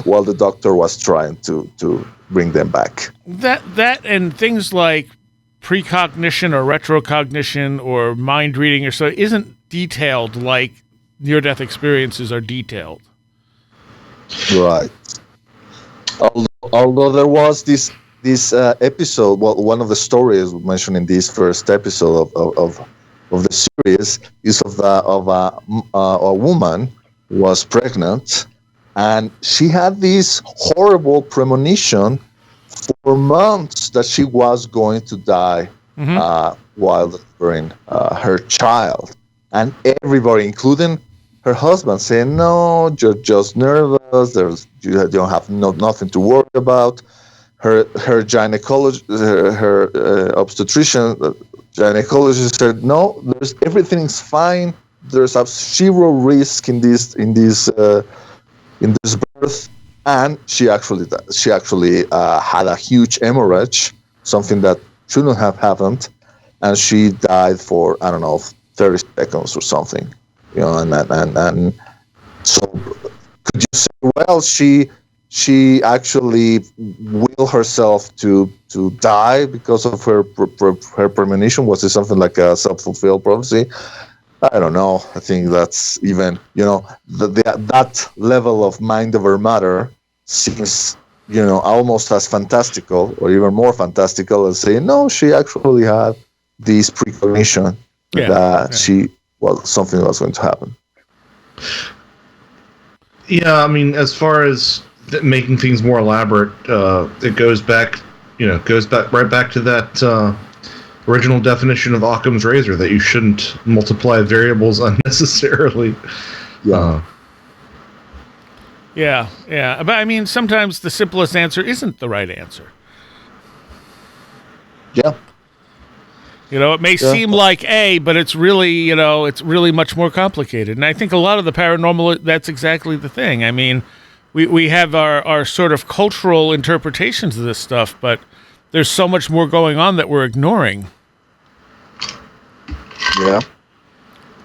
while the doctor was trying to bring them back. That and things like precognition or retrocognition or mind reading or so isn't detailed like near-death experiences are detailed. Right. Although there was this episode, well, one of the stories mentioned in this first episode of the series is of a woman who was pregnant, and she had this horrible premonition for months that she was going to die while delivering her child. And everybody, including her husband, saying, no, you're just nervous, you don't have nothing to worry about. Her gynecologist, her obstetrician, gynecologist said, no, everything's fine. There's zero risk in this birth. And she actually had a huge hemorrhage, something that shouldn't have happened, and she died for 30 seconds or something, and so could you say, well, she actually willed herself to die because of her premonition? Was it something like a self-fulfilled prophecy? I don't know. I think that's even, that level of mind over matter seems, almost as fantastical or even more fantastical as saying, no, she actually had this precognition something was going to happen. Yeah, I mean, as far as making things more elaborate, it goes back right back to that original definition of Occam's razor, that you shouldn't multiply variables unnecessarily. Yeah. But I mean, sometimes the simplest answer isn't the right answer. Yeah. It may seem like A, but it's really, it's really much more complicated. And I think a lot of the paranormal, that's exactly the thing. I mean, we have our sort of cultural interpretations of this stuff, but there's so much more going on that we're ignoring. Yeah.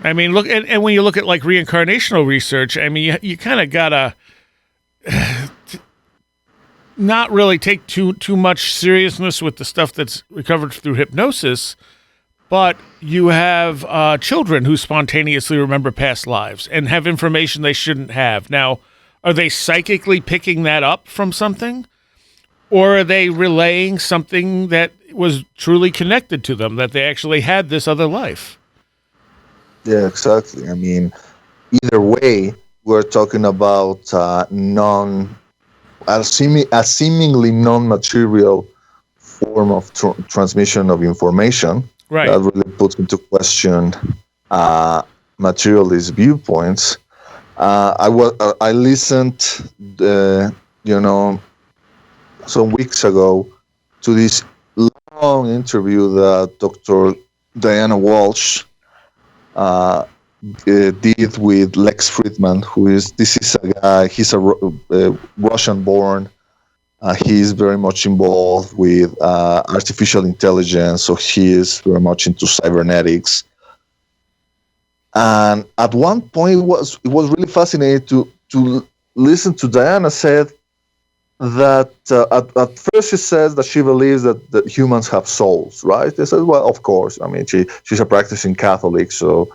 I mean, look, and when you look at like reincarnational research, I mean, you kind of gotta not really take too much seriousness with the stuff that's recovered through hypnosis, but you have children who spontaneously remember past lives and have information they shouldn't have. Now, are they psychically picking that up from something? Or are they relaying something that was truly connected to them, that they actually had this other life? Yeah, exactly. I mean, either way, we're talking about a seemingly non-material form of transmission of information. Right. That really puts into question materialist viewpoints. I listened, some weeks ago to this long interview that Dr. Diana Walsh did with Lex Friedman, this is a guy, he's a Russian-born. He's very much involved with artificial intelligence, so he is very much into cybernetics. And at one point, it was really fascinating to listen to Diana said that at first she says that she believes that humans have souls, right? They said, well, of course. I mean, she's a practicing Catholic, so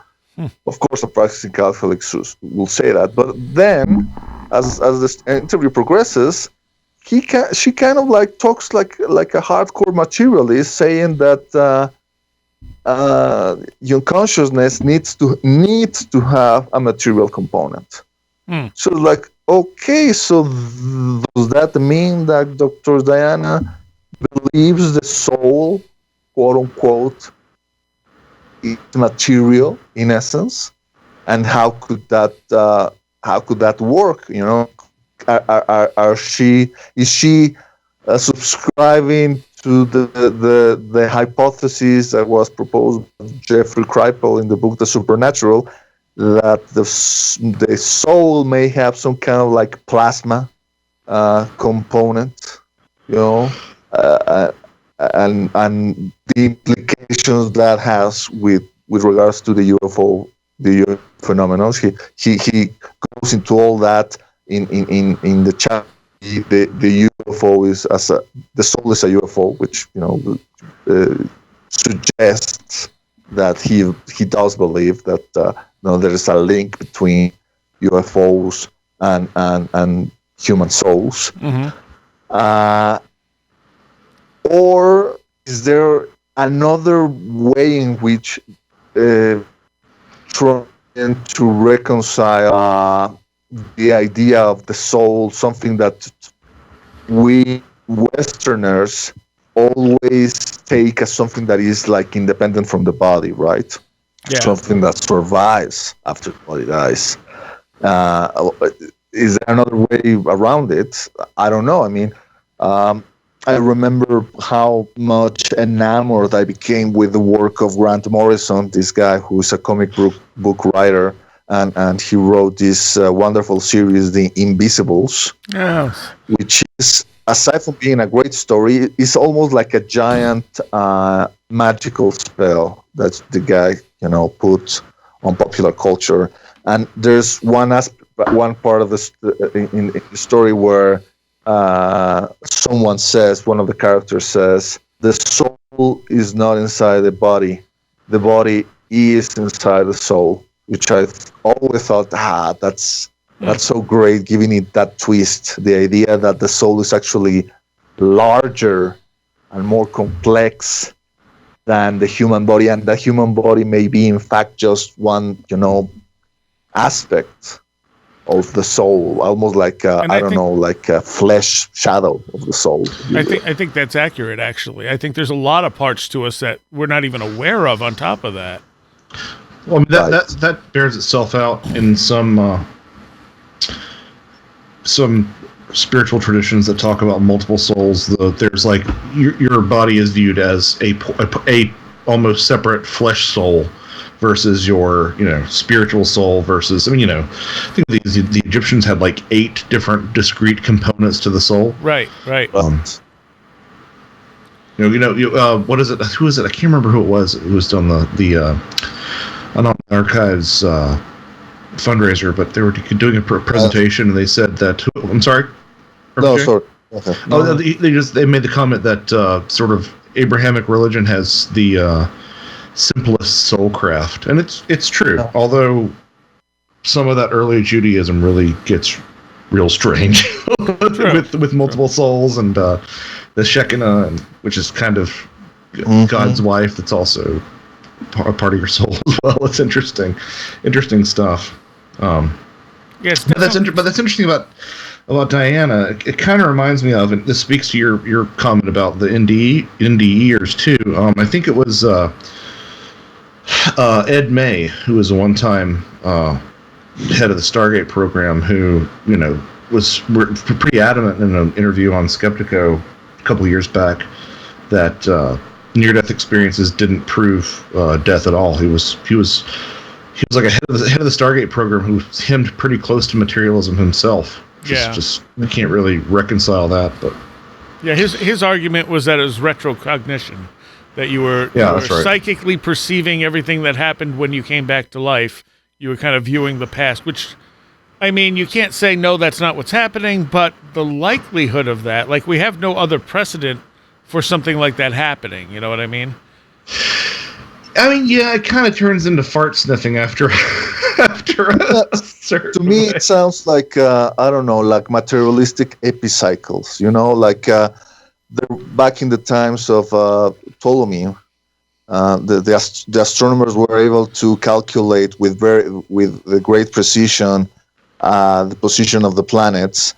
of course a practicing Catholic will say that. But then, as this interview progresses, she kind of like talks like a hardcore materialist, saying that your consciousness needs to have a material component. So like, okay, so does that mean that Dr. Diana believes the soul, quote unquote, is material in essence? And how could that work? You know, is she subscribing to the hypothesis that was proposed by Jeffrey Kripal in the book The Supernatural, that the soul may have some kind of like plasma component, you know, and the implications that has with regards to the UFO phenomenon. He goes into all that in the chat. The UFO is the soul is a UFO, which suggests that he does believe that there is a link between UFOs and human souls. Or is there another way in which trying to reconcile the idea of the soul, something that we Westerners always take as something that is like independent from the body, right? Yeah. Something that survives after the body dies. Is there another way around it? I don't know. I mean, I remember how much enamored I became with the work of Grant Morrison, this guy who's a comic book writer, and he wrote this wonderful series, The Invisibles, which is, aside from being a great story, it's almost like a giant magical spell that the guy, put on popular culture. And there's one part of in the story where one of the characters says, the soul is not inside the body is inside the soul, which I always thought, that's so great, giving it that twist, the idea that the soul is actually larger and more complex than the human body, and the human body may be in fact just one, aspect of the soul, almost like like a flesh shadow of the soul. I think that's accurate, actually. I think there's a lot of parts to us that we're not even aware of on top of that. Well, I mean, that bears itself out in some spiritual traditions that talk about multiple souls. There's like your body is viewed as a almost separate flesh soul versus your spiritual soul versus, I think the Egyptians had like 8 different discrete components to the soul. Right. What is it? Who is it? I can't remember who it was. It was on the Anon Archives fundraiser, but they were doing a presentation and they said that. I'm sorry. No, sorry. Okay. Oh, they made the comment that sort of Abrahamic religion has the simplest soulcraft, and it's true. Yeah. Although some of that early Judaism really gets real strange with multiple souls and the Shekinah, which is kind of God's wife. That's also a part of your soul as well. It's interesting stuff. Yes, but that's interesting about Diana, it kind of reminds me of, and this speaks to your comment about the NDE years too. I think it was Ed May, who was a one-time head of the Stargate program, who was pretty adamant in an interview on Skeptico a couple of years back that near-death experiences didn't prove death at all. He was like a head of the Stargate program who hemmed pretty close to materialism himself. Just I can't really reconcile that, but his argument was that it was retrocognition, that you were psychically perceiving everything that happened when you came back to life. You were kind of viewing the past, which, I mean, you can't say no, that's not what's happening, but the likelihood of that, like, we have no other precedent for something like that happening. You know what I mean? I mean, yeah, it kind of turns into fart sniffing after a certain to me, way. it sounds like I don't know, like materialistic epicycles. Like back in the times of Ptolemaic, the astronomers were able to calculate with great precision the position of the planets,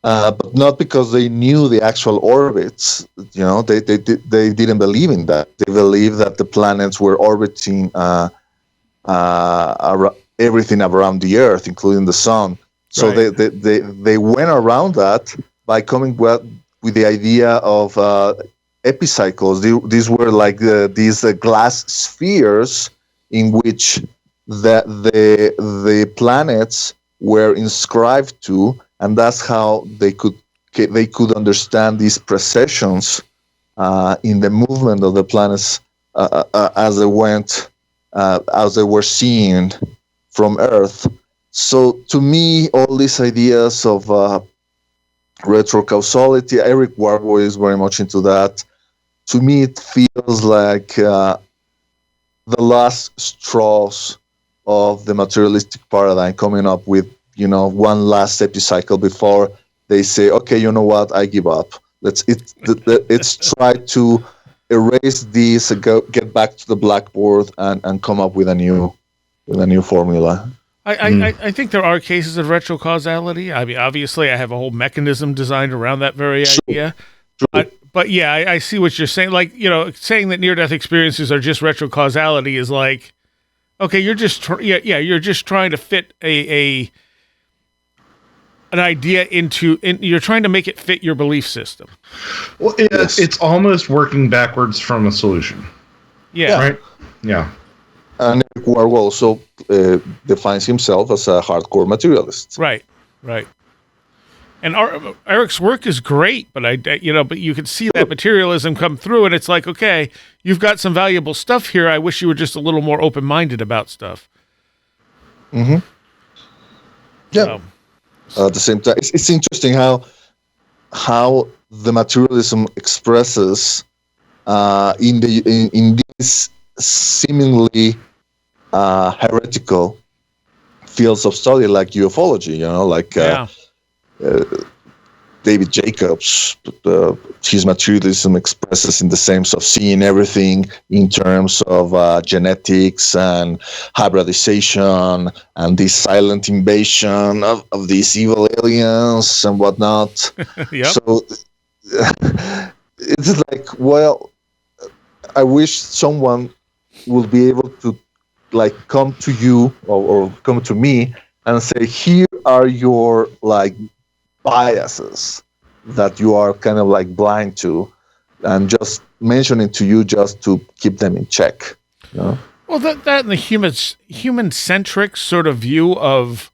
but not because they knew the actual orbits. They didn't believe in that. They believed that the planets were orbiting everything around the Earth, including the sun. So Right. they went around that by coming with the idea of epicycles. These were like these glass spheres in which the planets were inscribed to, and that's how they could understand these precessions in the movement of the planets as they were seen from Earth. So to me, all these ideas of retro-causality, Eric Warburg is very much into that. To me, it feels like the last straws of the materialistic paradigm, coming up with one last epicycle before they say, okay, you know what, I give up. Let's try to erase these, get back to the blackboard and come up with a new formula. I think there are cases of retrocausality. I mean, obviously, I have a whole mechanism designed around that very idea. But yeah, I see what you're saying. Like, saying that near-death experiences are just retrocausality is like, okay, you're just you're just trying to fit an idea you're trying to make it fit your belief system. Well, it's almost working backwards from a solution. Yeah. Right? Yeah. And Eric Warburg also defines himself as a hardcore materialist. Right. And Eric's work is great, but but you can see that materialism come through, and it's like, okay, you've got some valuable stuff here. I wish you were just a little more open-minded about stuff. Mm-hmm. Yeah. At the same time, it's interesting how the materialism expresses in these seemingly heretical fields of study, like ufology. David Jacobs, his materialism expresses in the sense of seeing everything in terms of genetics and hybridization and this silent invasion of these evil aliens and whatnot. Yep. So it's like, well, I wish someone would be able to come to you or come to me and say, here are your biases that you are kind of blind to, and just mention it to you just to keep them in check. Well, that and the human-centric sort of view of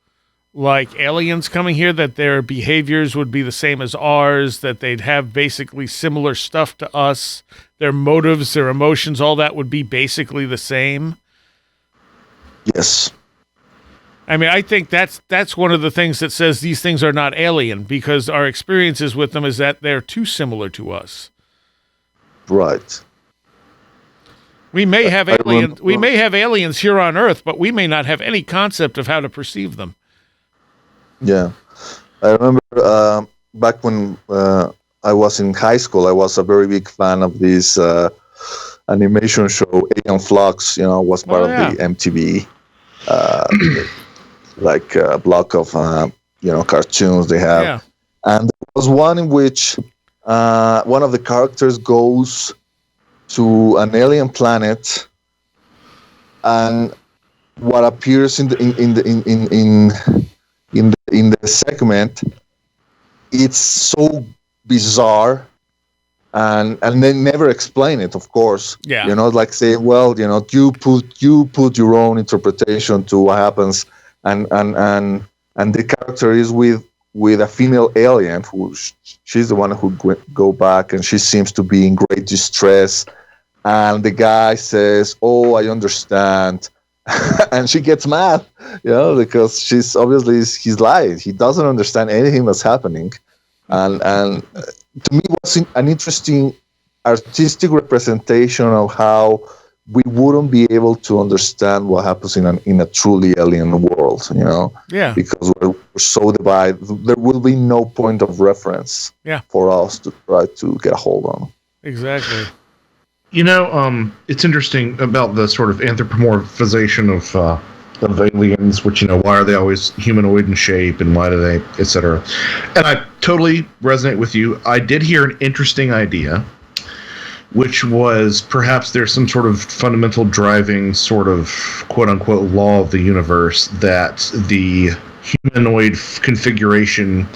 aliens coming here, that their behaviors would be the same as ours, that they'd have basically similar stuff to us, their motives, their emotions, all that would be basically the same. Yes. I mean, I think that's one of the things that says these things are not alien, because our experiences with them is that they're too similar to us. Right. We may have aliens. We may have aliens here on Earth, but we may not have any concept of how to perceive them. Yeah, I remember back when I was in high school, I was a very big fan of this animation show, Alien Flux. Was part of the MTV. Block of cartoons they have. Yeah. And there was one in which one of the characters goes to an alien planet, and what appears in the segment, it's so bizarre, and they never explain it, of course. Yeah. Like say, well, you put your own interpretation to what happens, and the character is with a female alien who she's the one who go back, and she seems to be in great distress, and the guy says, "Oh, I understand." And she gets mad, because she's obviously he's lying. He doesn't understand anything that's happening, and to me, what's an interesting artistic representation of how we wouldn't be able to understand what happens in a truly alien world, Yeah. because we're so divided. There will be no point of reference for us to try to get a hold on. Exactly. It's interesting about the sort of anthropomorphization of aliens, which, why are they always humanoid in shape, and why do they, etc. And I totally resonate with you. I did hear an interesting idea, which was perhaps there's some sort of fundamental driving sort of quote-unquote law of the universe that the humanoid configuration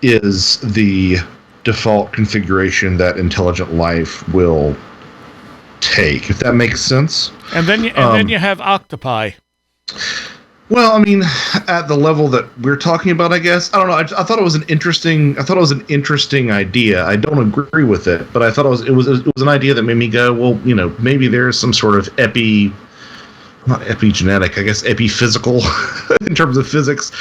is the default configuration that intelligent life will take, if that makes sense. And then you have octopi. Well, I mean, at the level that we're talking about, I guess, I don't know. I thought it was an interesting idea. I don't agree with it, but I thought it was an idea that made me go, well, maybe there's some sort of not epigenetic, I guess epiphysical in terms of physics,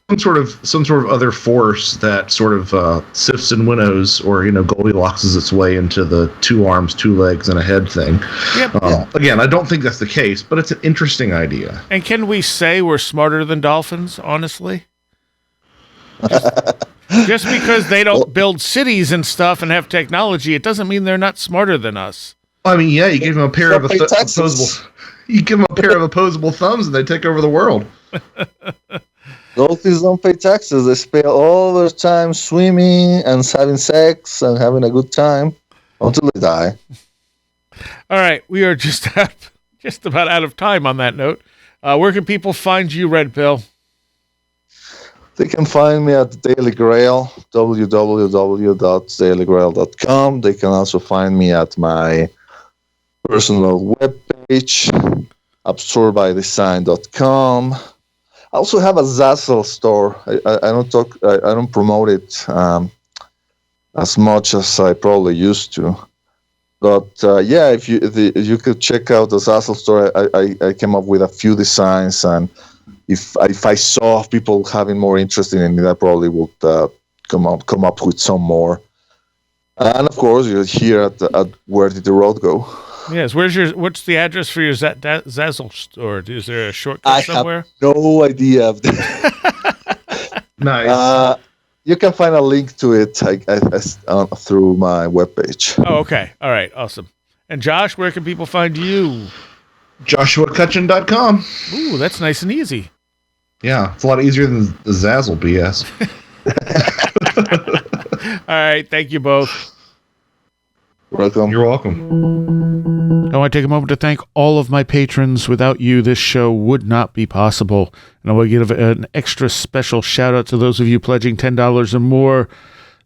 some sort of other force that sort of sifts and winnows, or Goldilocks its way into the 2 arms, 2 legs, and a head thing. Yep. Again, I don't think that's the case, but it's an interesting idea. And can we say we're smarter than dolphins, honestly? Just because they don't build cities and stuff and have technology, it doesn't mean they're not smarter than us. I mean, yeah, you give them a pair of opposable. You give them a pair of opposable thumbs, and they take over the world. Dolphins don't pay taxes. They spend all their time swimming and having sex and having a good time until they die. All right, we are just about out of time on that note. Where can people find you, Red Pill? They can find me at the Daily Grail, www.dailygrail.com. They can also find me at my personal webpage, absorbbydesign.com. I also have a Zazzle store. I don't promote it as much as I probably used to. But if you could check out the Zazzle store, I came up with a few designs, and if I saw people having more interest in it, I probably would come up with some more. And of course, you're here at Where Did the Road Go? Yes. What's the address for your Zazzle store? Is there a shortcut somewhere? I have no idea. Nice. You can find a link to it through my webpage. Oh, okay. All right. Awesome. And Josh, where can people find you? JoshuaCutchin.com. Ooh, that's nice and easy. Yeah, it's a lot easier than the Zazzle BS. All right. Thank you both. Welcome. You're welcome. I want to take a moment to thank all of my patrons. Without you, this show would not be possible. And I want to give an extra special shout out to those of you pledging $10 or more.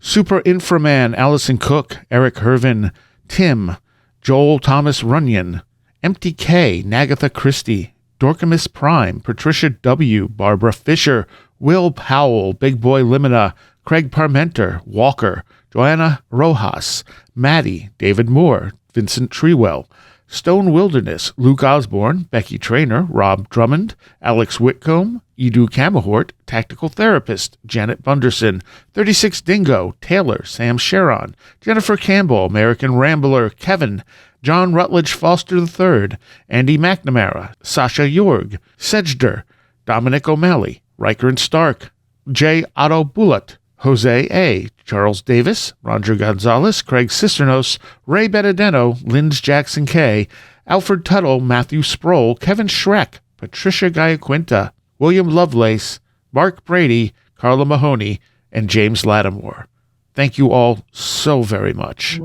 Super Inframan, Allison Cook, Eric Hervin, Tim, Joel Thomas Runyon, Empty K, Nagatha Christie, Dorcamus Prime, Patricia W., Barbara Fisher, Will Powell, Big Boy Limina, Craig Parmenter, Walker, Joanna Rojas, Maddie, David Moore, Vincent Treewell, Stone Wilderness, Luke Osborne, Becky Trainer, Rob Drummond, Alex Whitcomb, Edu Camahort, Tactical Therapist, Janet Bunderson, 36 Dingo, Taylor, Sam Sharon, Jennifer Campbell, American Rambler, Kevin, John Rutledge Foster III, Andy McNamara, Sasha Jorg, Sedgder, Dominic O'Malley, Riker and Stark, J. Otto Bullitt, Jose A., Charles Davis, Roger Gonzalez, Craig Cisternos, Ray Benedetto, Linds Jackson K., Alfred Tuttle, Matthew Sproul, Kevin Schreck, Patricia Giaquinta, William Lovelace, Mark Brady, Carla Mahoney, and James Lattimore. Thank you all so very much.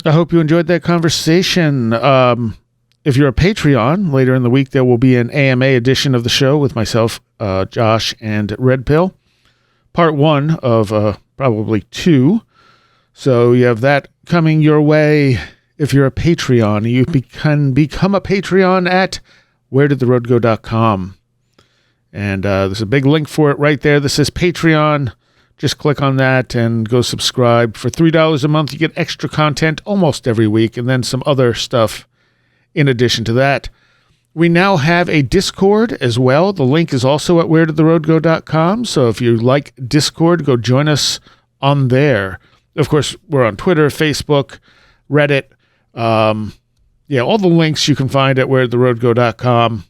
I hope you enjoyed that conversation. If you're a Patreon, later in the week there will be an AMA edition of the show with myself, Josh, and Red Pill. Part 1 of probably 2. So you have that coming your way. If you're a Patreon, you can become a Patreon at wheredidtheroadgo.com. And there's a big link for it right there that says Patreon. Just click on that and go subscribe. For $3 a month, you get extra content almost every week, and then some other stuff in addition to that. We now have a Discord as well. The link is also at wheredidtheroadgo.com. So if you like Discord, go join us on there. Of course, we're on Twitter, Facebook, Reddit. All the links you can find at wheredidtheroadgo.com.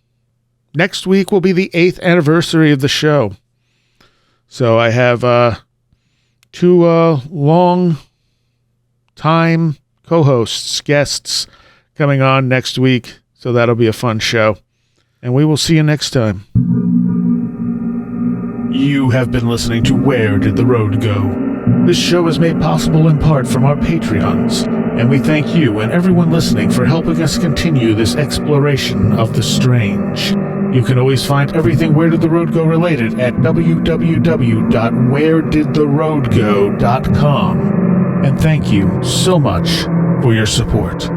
Next week will be the 8th anniversary of the show. So I have 2 long-time co-hosts, guests, coming on next week. So that'll be a fun show. And we will see you next time. You have been listening to Where Did the Road Go? This show is made possible in part from our Patreons, and we thank you and everyone listening for helping us continue this exploration of the strange. You can always find everything Where Did the Road Go related at www.wheredidtheroadgo.com. And thank you so much for your support.